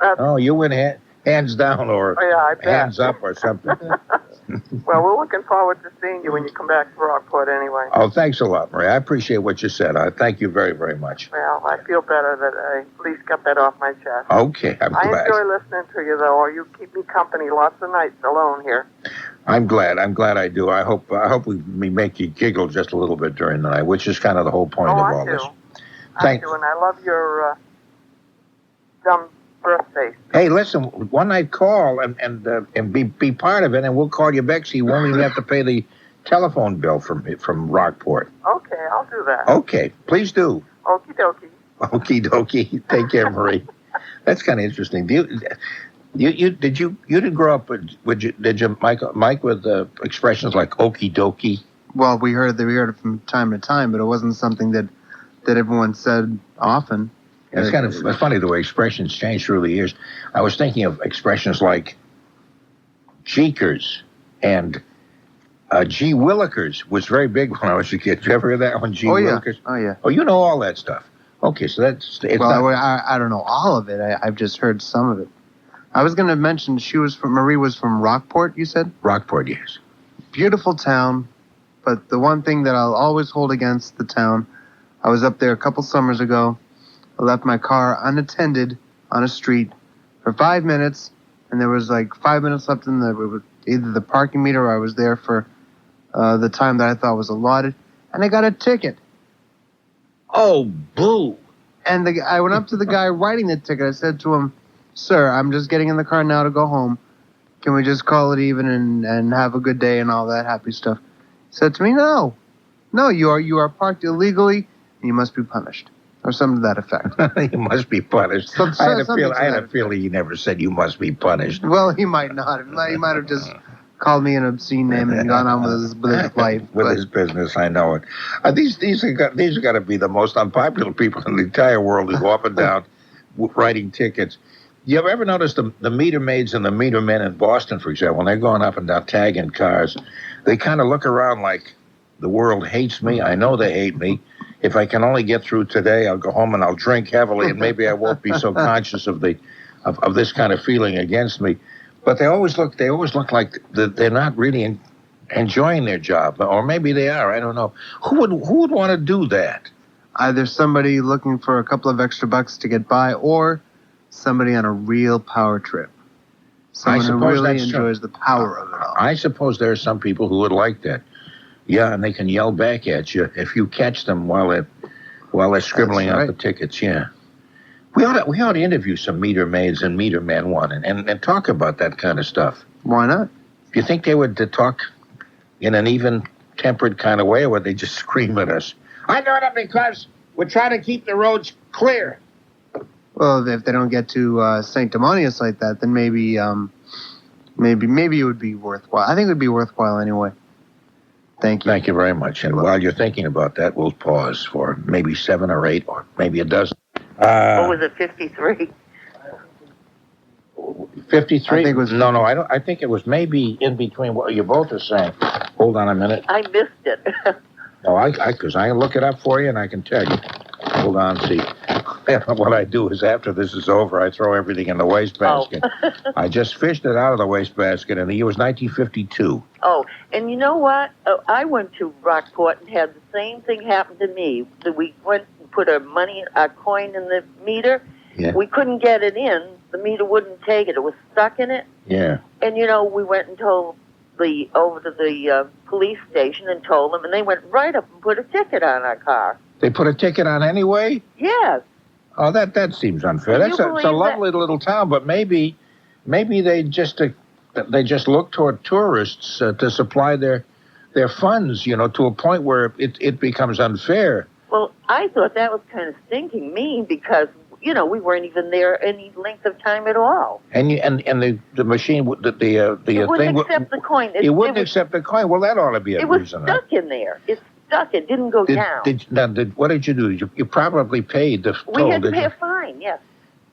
Oh, you win hands down or hands up or something. Well, we're looking forward to seeing you when you come back to Rockport anyway. Oh, thanks a lot, Marie. I appreciate what you said. I thank you very, very much. Well, I feel better that I at least got that off my chest. Okay, I'm glad. I enjoy listening to you, though. You keep me company lots of nights alone here. I'm glad I do. I hope we make you giggle just a little bit during the night, which is kind of the whole point of all this. I do, and I love your dumb birthday. Hey, listen, one night call and be part of it, and we'll call you back so you won't even have to pay the telephone bill from Rockport. Okay, I'll do that. Okay, please do. Okie dokie. Okie dokie. Take care, Marie. That's kind of interesting. You didn't grow up did you Mike with expressions like okie dokie? Well, we heard it from time to time, but it wasn't something that everyone said often. It's kind of funny the way expressions change through the years. I was thinking of expressions like cheekers and gee willikers was very big when I was a kid. Did you ever hear that one, gee willikers? Oh, yeah. Oh, you know all that stuff. Okay, so it's I don't know all of it. I've just heard some of it. I was going to mention Marie was from Rockport, you said? Rockport, yes. Beautiful town, but the one thing that I'll always hold against the town, I was up there a couple summers ago. I left my car unattended on a street for 5 minutes, and there was like 5 minutes left in either the parking meter or I was there for the time that I thought was allotted, and I got a ticket. Oh, boo. And I went up to the guy writing the ticket. I said to him, "Sir, I'm just getting in the car now to go home. Can we just call it even and have a good day and all that happy stuff?" He said to me, No, you are parked illegally, and you must be punished. Or something to that effect. You must be punished. I had a feeling he never said you must be punished. Well, he might not. He might have just called me an obscene name and gone on with his life. With his business, I know it. These are got to be the most unpopular people in the entire world who go up and down writing tickets. You ever notice the meter maids and the meter men in Boston, for example, when they're going up and down tagging cars, they kind of look around like the world hates me. I know they hate me. if I can only get through today, I'll go home and I'll drink heavily, and maybe I won't be so conscious of this kind of feeling against me. But they always look like they're not really enjoying their job, or maybe they are. I don't know. Who would want to do that? Either somebody looking for a couple of extra bucks to get by, or somebody on a real power trip. Someone who really enjoys the power of it all. I suppose there are some people who would like that. Yeah, and they can yell back at you if you catch them while they're scribbling out the tickets. Yeah, we ought to interview some meter maids and meter men and talk about that kind of stuff. Why not? Do you think they would talk in an even-tempered kind of way, or would they just scream at us? I know that because we're trying to keep the roads clear. Well, if they don't get to sanctimonious like that, then maybe it would be worthwhile. I think it would be worthwhile anyway. Thank you. Thank you very much. And while you're thinking about that, we'll pause for maybe 7 or 8 or maybe a dozen. What was it, 53? 53? No, I think it was maybe in between what you both are saying. Hold on a minute. I missed it. No, because I can look it up for you and I can tell you. Hold on, see. What I do is after this is over, I throw everything in the wastebasket. Oh. I just fished it out of the wastebasket, and the year was 1952. Oh, and you know what? I went to Rockport and had the same thing happen to me. We went and put a coin in the meter. Yeah. We couldn't get it in. The meter wouldn't take it. It was stuck in it. Yeah. And, we went and told over to the police station and told them, and they went right up and put a ticket on our car. They put a ticket on anyway? Yes. Oh, that seems unfair. It's a lovely little town, but maybe they just look toward tourists to supply their funds, to a point where it becomes unfair. Well, I thought that was kind of stinking mean because we weren't even there any length of time at all. And the machine, the it wouldn't accept the coin. It wouldn't accept the coin. Well, that ought to be a reason. It was stuck in there. It's stuck. It didn't go down. What did you do? You probably paid the toll. We had to pay a fine, yes.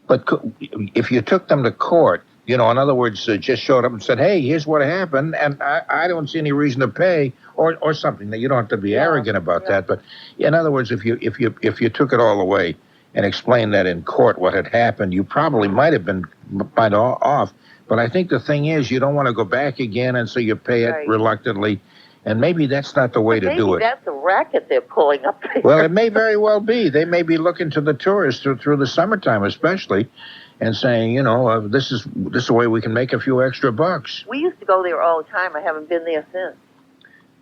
But if you took them to court, in other words, just showed up and said, "Hey, here's what happened, and I don't see any reason to pay," or something. That you don't have to be arrogant about that. But in other words, if you took it all away and explained that in court what had happened, you probably might have been off. But I think the thing is, you don't want to go back again, and so you pay it reluctantly. And maybe that's not the way to do it. Maybe that's a racket they're pulling up there. Well, it may very well be. They may be looking to the tourists through the summertime especially and saying, this is the way we can make a few extra bucks. We used to go there all the time. I haven't been there since.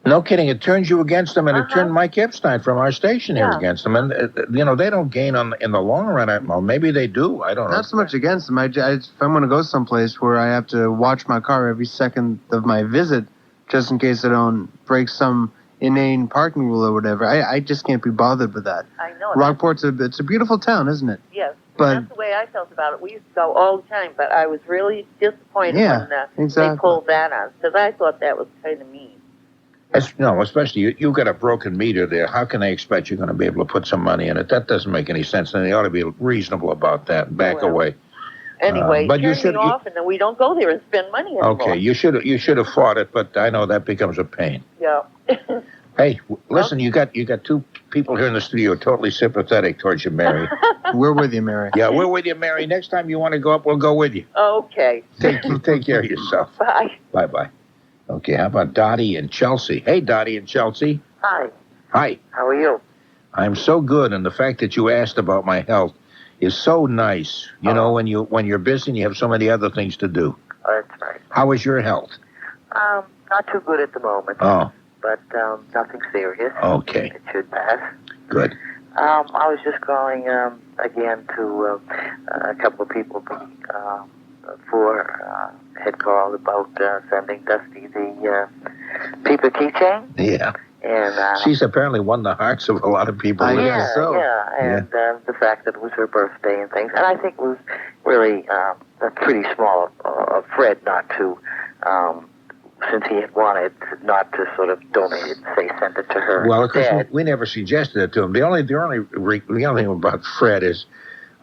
No kidding. It turns you against them, and it turned Mike Epstein from our station here against them. And, they don't gain in the long run. Well, maybe they do. I don't know. Not so much against them. If I'm going to go someplace where I have to watch my car every second of my visit, just in case I don't break some inane parking rule or whatever. I just can't be bothered with that. I know. Rockport's it's a beautiful town, isn't it? Yes. But that's the way I felt about it. We used to go all the time, but I was really disappointed when they pulled that on, because I thought that was kind of mean. Especially you've got a broken meter there. How can they expect you're going to be able to put some money in it? That doesn't make any sense, and they ought to be reasonable about that and back away. Anyway, but you should off, and then we don't go there and spend money anymore. Okay, you should have fought it, but I know that becomes a pain. Yeah. Hey, listen, you got 2 people here in the studio totally sympathetic towards you, Mary. We're with you, Mary. Yeah, we're with you, Mary. Next time you want to go up, we'll go with you. Okay. Take care of yourself. Bye. Bye. Okay, how about Dottie and Chelsea? Hey, Dottie and Chelsea. Hi. Hi. How are you? I'm so good, and the fact that you asked about my health is so nice. When you're busy and you have so many other things to do. Oh, that's right. How is your health? Not too good at the moment. Oh. But nothing serious. Okay. It should pass. Good. I was just calling again to a couple of people had called about sending Dusty the paper keychain. Yeah. And she's apparently won the hearts of a lot of people. And the fact that it was her birthday and things. And I think it was really pretty small of Fred not to, since he had wanted not to sort of donate it, say send it to her. Well, of course, we never suggested it to him. The only thing about Fred is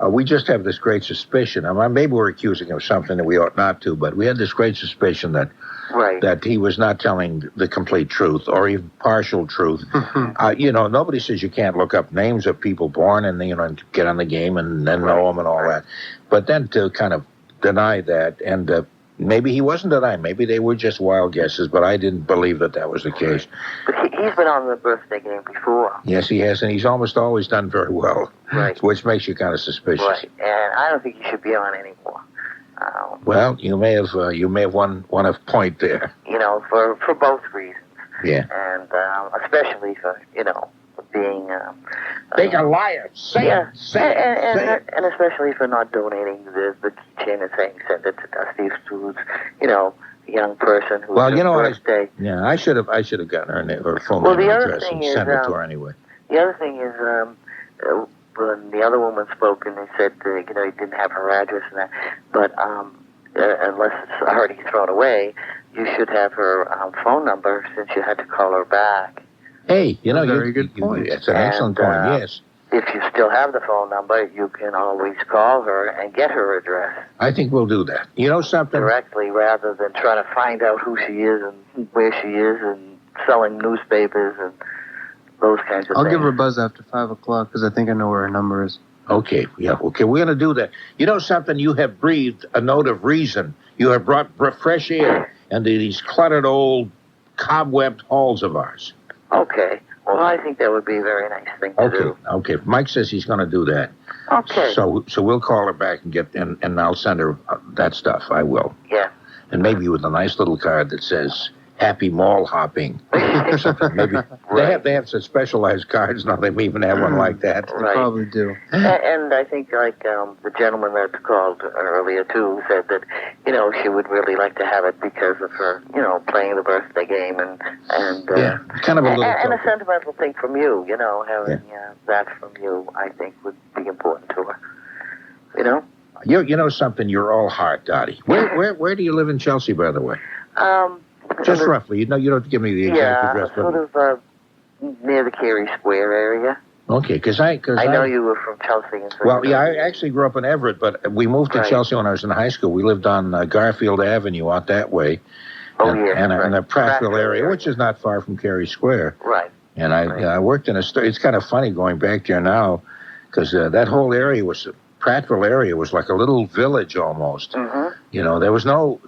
we just have this great suspicion. Maybe we're accusing him of something that we ought not to, but we had this great suspicion that Right. That he was not telling the complete truth or even partial truth. Nobody says you can't look up names of people born and, and get on the game and then know them and all that. But then to kind of deny that, and maybe he wasn't denying. Maybe they were just wild guesses, but I didn't believe that was the case. But he's been on the birthday game before. Yes, he has, and he's almost always done very well. Right. Which makes you kind of suspicious. Right. And I don't think he should be on anymore. Well, you may have won a point there. For both reasons. Yeah. And especially for being being a liar. Say it. And especially for not donating the keychain and saying send it to Dusty who's a young person who's birthday. I should have gotten her phone Well, number address and sent it to her anyway. The other thing is when the other woman spoke and they said he didn't have her address and that, but unless it's already thrown away, you should have her phone number since you had to call her back. Hey, very good point. It's an excellent point. Yes. If you still have the phone number, you can always call her and get her address. I think we'll do that. You know something? Directly, rather than trying to find out who she is and where she is and selling newspapers and those kinds of things. I'll give her a buzz after 5 o'clock because I think I know where her number is. Okay, we're going to do that. You know something? You have breathed a note of reason. You have brought fresh air into these cluttered old cobwebbed halls of ours. Okay. Well, I think that would be a very nice thing to do. Okay. Mike says he's going to do that. Okay. So we'll call her back and I'll send her that stuff. I will. Yeah. And maybe with a nice little card that says "Happy Mall Hopping" or something. Maybe they have some specialized cards now. They may even have one like that. They probably do. And I think the gentleman that called earlier too said that she would really like to have it because of her playing the birthday game and kind of a little and a sentimental thing from you. Having that from you, I think would be important to her. You know something? You're all heart, Dottie. Where do you live in Chelsea, by the way? Just roughly. You don't have to give me the exact address. Sort of near the Carey Square area. Okay, because I know you were from Chelsea. I actually grew up in Everett, but we moved to Chelsea when I was in high school. We lived on Garfield Avenue out that way. In the Prattville area, which is not far from Carey Square. Right. And I worked in a store. It's kind of funny going back there now because that whole area Prattville area was like a little village almost. Mm-hmm. There was no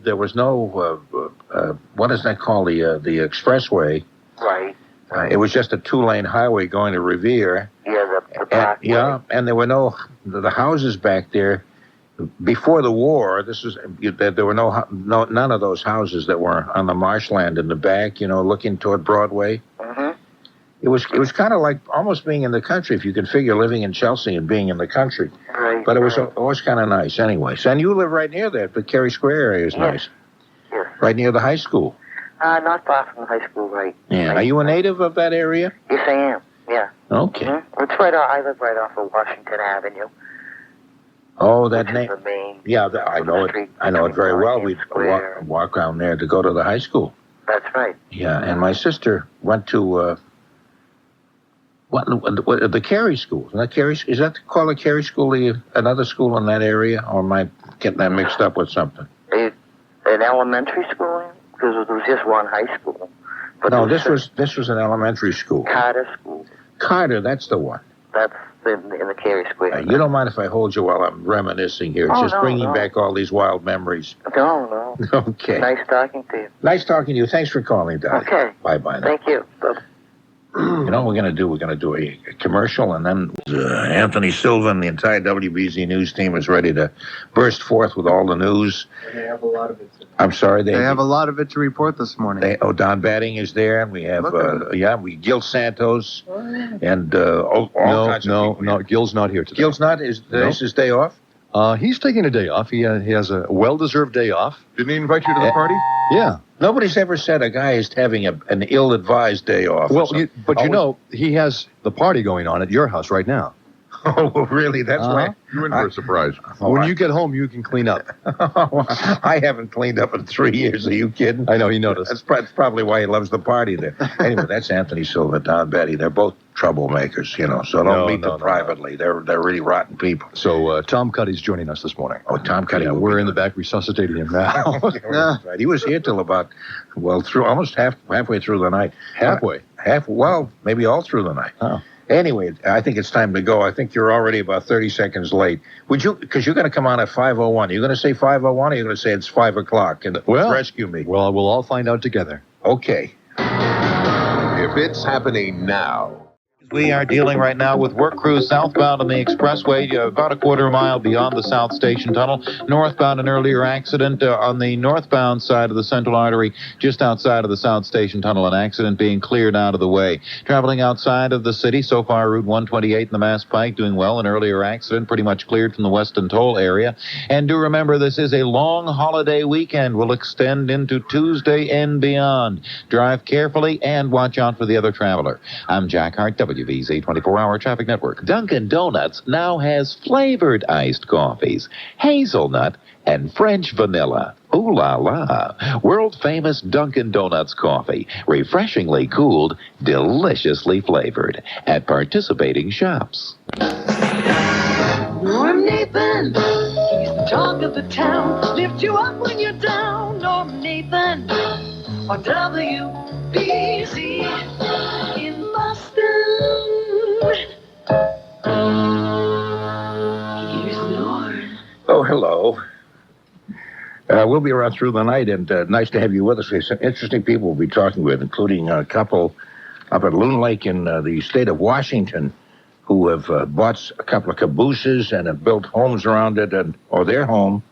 what is that called, the expressway? Right. It was just a 2-lane highway going to Revere. Yeah, the Parkway. And there were the houses back there. Before the war, there were none of those houses that were on the marshland in the back, looking toward Broadway. Mm-hmm. It was kind of like almost being in the country, if you could figure living in Chelsea and being in the country. Right. But it was kind of nice anyway. So, and you live right near that. The Carey Square area is nice. Yes. Right near the high school. Not far from the high school, right. Yeah. Right. Are you a native of that area? Yes, I am. Yeah. Okay. Mm-hmm. It's I live right off of Washington Avenue. Oh, that name. The main. Yeah, I know it. I know it very well. We walk down there to go to the high school. That's right. Yeah, and my sister went to the Carey School. Is that called a Carey School? Another school in that area, or am I getting that mixed up with something? An elementary school, because there was just one high school. But no, this was an elementary school. Carter School. Carter, that's the one. That's in the Carey Square. You don't mind if I hold you while I'm reminiscing here? It's just bringing back all these wild memories. No. Okay. Nice talking to you. Nice talking to you. Thanks for calling, Dottie. Okay. Bye-bye now. Thank you. Bye. You know what we're going to do? We're going to do a commercial, and then Anthony Silva and the entire WBZ News team is ready to burst forth with all the news. And they have a lot of it. I'm sorry? They have a lot of it to report this morning. Don Batting is there, and we have, Gil Santos, and all kinds of people. No, Gil's not here today. Gil's not? Is his day off? He's taking a day off. He has a well-deserved day off. Didn't he invite you to the party? Yeah. Nobody's ever said a guy is having an ill-advised day off. Well, but he has the party going on at your house right now. Oh, really? That's why You're in for a surprise. When you get home, you can clean up. I haven't cleaned up in 3 years. Are you kidding? I know, he noticed. That's probably why he loves the party there. Anyway, that's Anthony Silva, Don Betty. They're both troublemakers, so don't meet them privately. They're really rotten people. So Tom Cuddy's joining us this morning. Oh, Tom Cuddy. Yeah, we're in the back resuscitating him now. Right. He was here till about, through almost halfway through the night. Maybe all through the night. Oh. Anyway, I think it's time to go. I think you're already about 30 seconds late. Would you, because you're going to come on at 5:01. Are you going to say 5:01 or are you going to say it's 5 o'clock and rescue me? Well, we'll all find out together. Okay. If it's happening now. We are dealing right now with work crews southbound on the expressway, about a quarter mile beyond the South Station Tunnel. Northbound, an earlier accident on the northbound side of the Central Artery, just outside of the South Station Tunnel, an accident being cleared out of the way. Traveling outside of the city, so far Route 128 and the Mass Pike doing well. An earlier accident pretty much cleared from the Weston Toll area. And do remember, this is a long holiday weekend. Will extend into Tuesday and beyond. Drive carefully and watch out for the other traveler. I'm Jack Hart, WVZ 24-hour traffic network. Dunkin' Donuts now has flavored iced coffees, hazelnut and French vanilla. Ooh la la. World famous Dunkin' Donuts coffee, refreshingly cooled, deliciously flavored at participating shops. Norm Nathan, he's the talk of the town. Lift you up when you're down. Norm Nathan on WBZ in Boston. Here's Norm. Oh, hello. We'll be around through the night, and nice to have you with us. There's some interesting people we'll be talking with, including a couple up at Loon Lake in the state of Washington who have bought a couple of cabooses and have built homes around it, or their home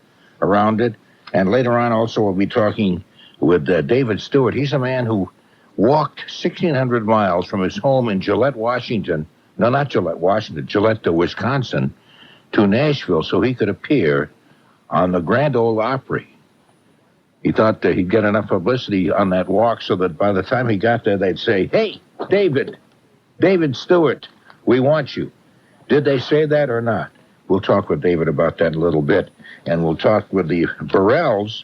around it. And later on also we'll be talking with David Stewart. He's a man who walked 1,600 miles from his home in Gillette, Washington. No, not Gillette, Washington. Gillette, Wisconsin, to Nashville so he could appear on the Grand Ole Opry. He thought that he'd get enough publicity on that walk so that by the time he got there, they'd say, "Hey, David Stewart, we want you." Did they say that or not? We'll talk with David about that in a little bit, and we'll talk with the Burrells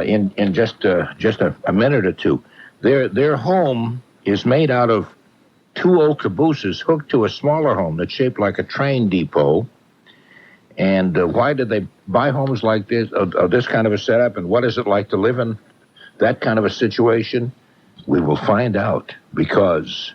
in just a minute or two. Their home is made out of two old cabooses hooked to a smaller home that's shaped like a train depot. And why did they buy homes like this, of this kind of a setup, and what is it like to live in that kind of a situation? We will find out, because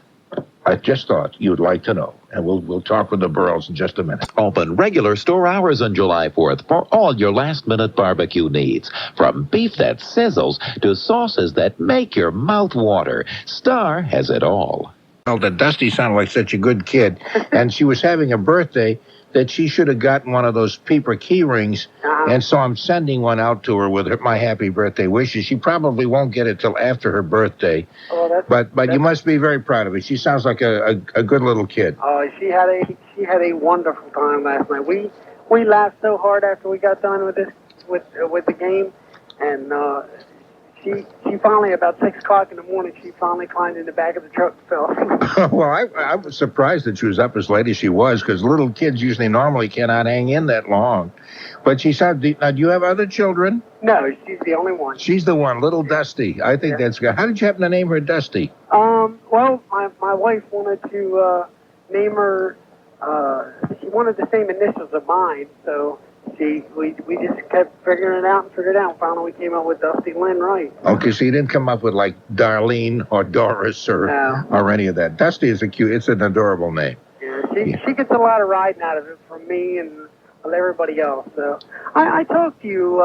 I just thought you'd like to know. And we'll talk with the Burrells in just a minute. Open regular store hours on July 4th for all your last-minute barbecue needs. From beef that sizzles to sauces that make your mouth water, Star has it all. Well, that Dusty sounded like such a good kid, and she was having a birthday that she should have gotten one of those paper key rings, and so I'm sending one out to her with my happy birthday wishes. She probably won't get it till after her birthday, but you must be very proud of her. She sounds like a good little kid. She had a wonderful time last night. We laughed so hard after we got done with the game, and she finally, about 6 o'clock in the morning, she finally climbed in the back of the truck and fell. Well, I was surprised that she was up as late as she was, because little kids normally cannot hang in that long. But she said, now, do you have other children? No, she's the only one. She's the one, little Dusty. I think that's good. How did you happen to name her Dusty? Well, my wife wanted to name her, she wanted the same initials of mine, so we just kept figuring it out. Finally, we came up with Dusty Lynn Wright. Okay, so you didn't come up with like Darlene or Doris or any of that. Dusty is it's an adorable name. Yeah, she gets a lot of riding out of it from me and everybody else. So I talked to you,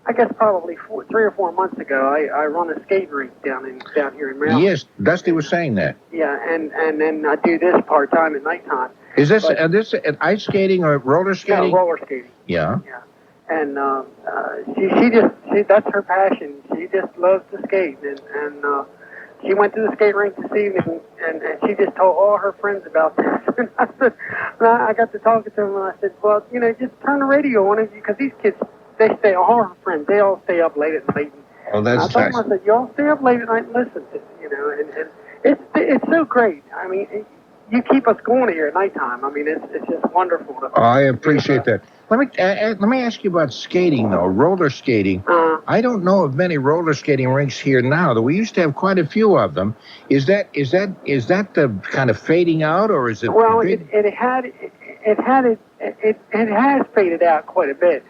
I guess probably 3 or 4 months ago. I run a skate rink down here in Maryland. Yes, Dusty was saying that. Yeah, and then I do this part time at nighttime. Is this ice skating or roller skating? Yeah, roller skating. Yeah. Yeah. And she that's her passion. She just loves to skate, and she went to the skate rink this evening, and she just told all her friends about this. And I got to talking to them, and I said, well, just turn the radio on, because these kids, all her friends, they all stay up late at night. Oh, that's nice. I told them, I said, y'all stay up late at night and listen to, and it's so great. I mean, you keep us going here at nighttime. I mean, it's just wonderful. I appreciate that. Let me ask you about skating though, roller skating. I don't know of many roller skating rinks here now. Though we used to have quite a few of them. Is that the kind of fading out, or is it? Well, it has faded out quite a bit,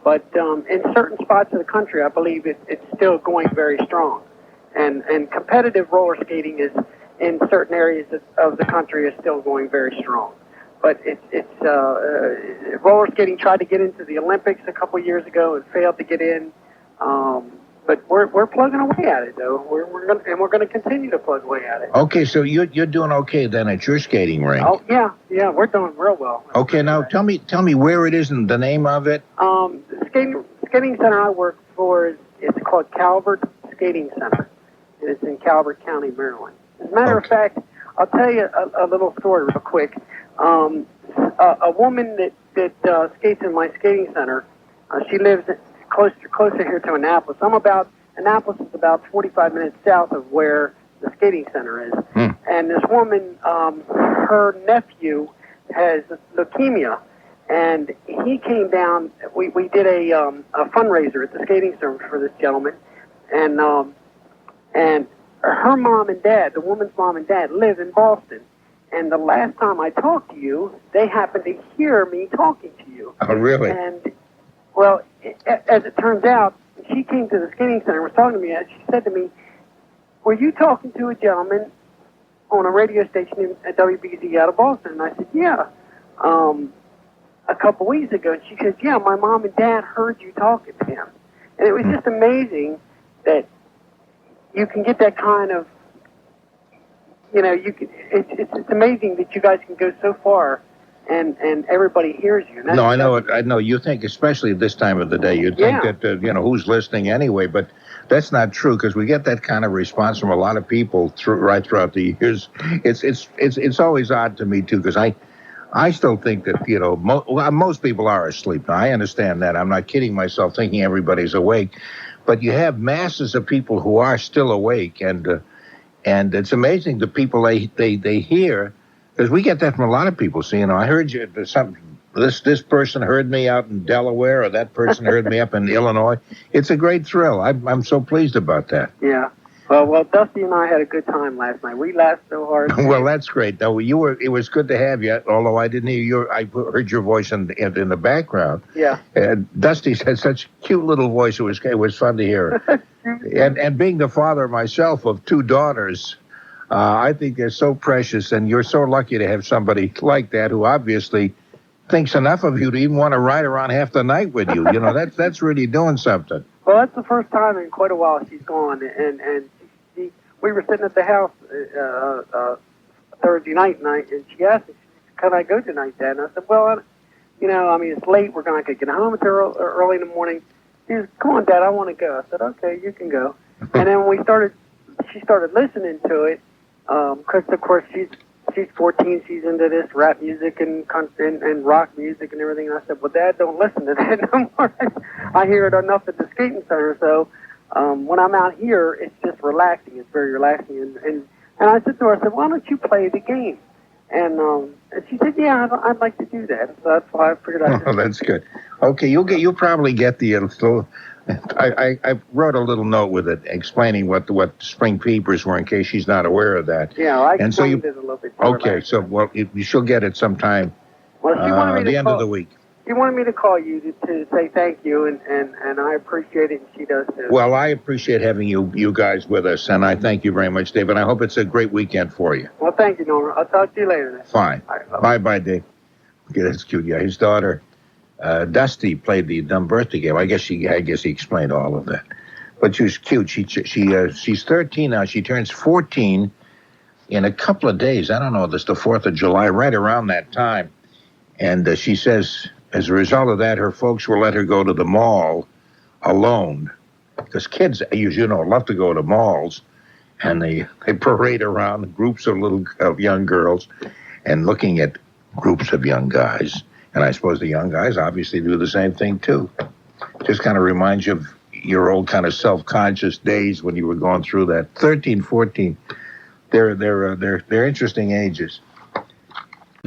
but in certain spots of the country, I believe it's still going very strong, and competitive roller skating is in certain areas of the country is still going very strong. But roller skating tried to get into the Olympics a couple years ago and failed to get in. But we're plugging away at it though. We're gonna continue to plug away at it. Okay, so you're doing okay then at your skating rink. Oh yeah, we're doing real well. Okay, now tell me where it is and the name of it. The skating center I work for it's called Calvert Skating Center. And it's in Calvert County, Maryland. As a matter of fact, I'll tell you a little story real quick. A woman that skates in my skating center, she lives closer here to Annapolis. Annapolis is about 45 minutes south of where the skating center is. And this woman, her nephew has leukemia, and he came down. We did a fundraiser at the skating center for this gentleman, and her mom and dad, the woman's mom and dad, live in Boston. And the last time I talked to you, they happened to hear me talking to you. Oh, really? And, well, as it turns out, she came to the skating center and was talking to me, and she said to me, were you talking to a gentleman on a radio station at WBZ out of Boston? And I said, yeah, a couple weeks ago. And she said, yeah, my mom and dad heard you talking to him. And it was just amazing that you can get that kind of, it's amazing that you guys can go so far and everybody hears you. No, I know it. I know you think, especially at this time of the day, you'd think that, who's listening anyway, but that's not true because we get that kind of response from a lot of people right throughout the years. It's always odd to me, too, because I still think that, most people are asleep. Now, I understand that. I'm not kidding myself thinking everybody's awake. But you have masses of people who are still awake, and it's amazing the people they hear, because we get that from a lot of people. So, I heard you. This person heard me out in Delaware, or that person heard me up in Illinois. It's a great thrill. I'm so pleased about that. Yeah. Well, Dusty and I had a good time last night. We laughed so hard. Well, that's great. Now, it was good to have you, although I didn't hear I heard your voice in the background. Yeah. Dusty's had such a cute little voice. It was fun to hear. and being the father myself of two daughters, I think they're so precious, and you're so lucky to have somebody like that who obviously thinks enough of you to even want to ride around half the night with you. That's really doing something. Well, that's the first time in quite a while she's gone, and we were sitting at the house Thursday night, and she asked me, can I go tonight, Dad? And I said, well, it's late. We're not going to get home until early in the morning. She said, come on, Dad, I want to go. I said, okay, you can go. And then she started listening to it, because, of course, she's 14. She's into this rap music and country and rock music and everything. And I said, well, Dad, don't listen to that no more. I hear it enough at the skating center, so when I'm out here, it's just relaxing. It's very relaxing. And I said to her, I said, why don't you play the game? And she said, yeah, I'd like to do that. So that's why I figured out. Oh, that's good. Okay, you'll probably get the I wrote a little note with it explaining what spring peepers were in case she's not aware of that. Yeah, I explained it a little bit. Okay, so she'll get it sometime at the end of the week. She wanted me to call you to say thank you, and I appreciate it, and she does too. Well, I appreciate having you guys with us, and I thank you very much, Dave, and I hope it's a great weekend for you. Well, thank you, Norma. I'll talk to you later then. Fine. Right, bye, Dave. Okay, that's cute. Yeah, his daughter, Dusty, played the dumb birthday game. I guess he explained all of that. But she was cute. She's 13 now. She turns 14 in a couple of days. I don't know, this the 4th of July, right around that time. And she says, as a result of that, her folks will let her go to the mall alone. Because kids, as you know, love to go to malls. And they parade around groups of young girls and looking at groups of young guys. And I suppose the young guys obviously do the same thing, too. Just kind of reminds you of your old kind of self-conscious days when you were going through that. 13, 14, they're interesting ages.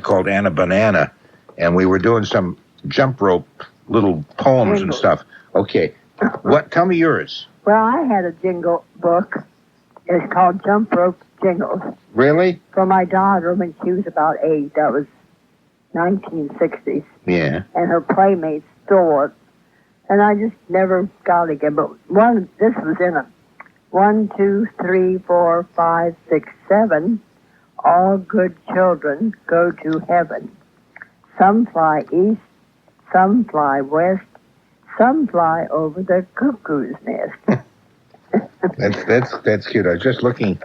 called Anna Banana, and we were doing some jump rope little poems and stuff. Okay, tell me yours. Well, I had a jingle book. It's called Jump Rope Jingles. Really? For my daughter when she was about 8. That was 1960s. Yeah. And her playmates stole it. And I just never got it again. But this was in it. 1, 2, 3, 4, 5, 6, 7. All good children go to heaven. Some fly east, some fly west, some fly over the cuckoo's nest. That's cute. I was just looking.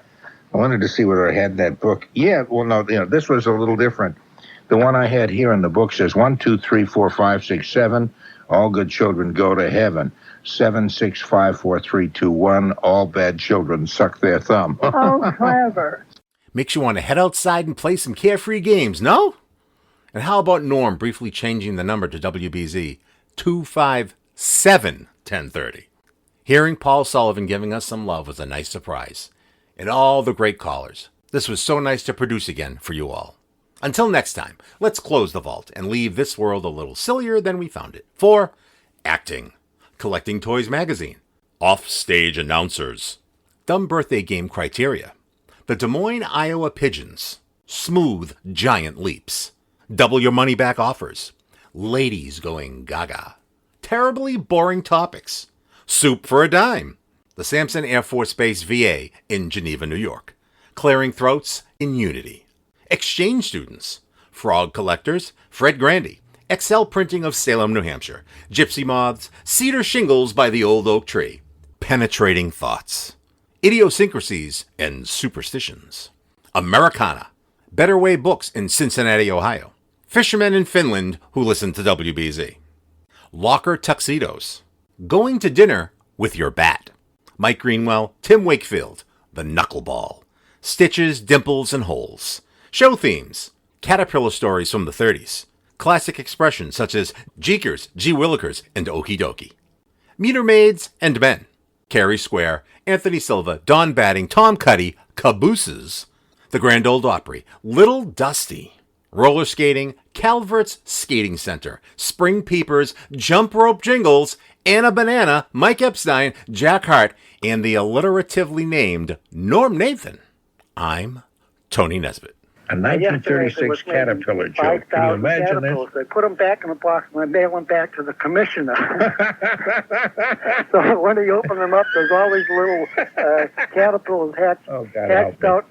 I wanted to see whether I had that book. Yeah, well, no, this was a little different. The one I had here in the book says 1, 2, 3, 4, 5, 6, 7. All good children go to heaven. 7, 6, 5, 4, 3, 2, 1. All bad children suck their thumb. Oh, clever. Makes you want to head outside and play some carefree games, no? And how about Norm briefly changing the number to WBZ 257-1030? Hearing Paul Sullivan giving us some love was a nice surprise. And all the great callers. This was so nice to produce again for you all. Until next time, let's close the vault and leave this world a little sillier than we found it. For acting, Collecting Toys Magazine, Offstage Announcers, Dumb Birthday Game Criteria, the Des Moines, Iowa Pigeons, Smooth Giant Leaps, Double Your Money Back Offers, Ladies Going Gaga, Terribly Boring Topics, Soup for a Dime, the Sampson Air Force Base VA in Geneva, New York, Clearing Throats in Unity, Exchange Students, Frog Collectors, Fred Grandy, XL Printing of Salem, New Hampshire, Gypsy Moths, Cedar Shingles by the Old Oak Tree, Penetrating Thoughts, Idiosyncrasies and Superstitions, Americana, Better Way Books in Cincinnati, Ohio, Fishermen in Finland who listen to WBZ, Locker Tuxedos, Going to Dinner with Your Bat, Mike Greenwell, Tim Wakefield, The Knuckleball, Stitches, Dimples, and Holes, Show Themes, Caterpillar Stories from the 30s, Classic expressions such as Jeekers, Gee Willikers, and Okie Dokie, Meter Maids and Men, Carrie Square, Anthony Silva, Don Batting, Tom Cuddy, Cabooses, The Grand Ole Opry, Little Dusty, Roller Skating, Calvert's Skating Center, Spring Peepers, Jump Rope Jingles, Anna Banana, Mike Epstein, Jack Hart, and the alliteratively named Norm Nathan. I'm Tony Nesbitt. A 1936 Caterpillar joke. Can you imagine this? They put them back in the box and I mail them back to the commissioner. So when he opened them up, there's all these little caterpillars hatched out.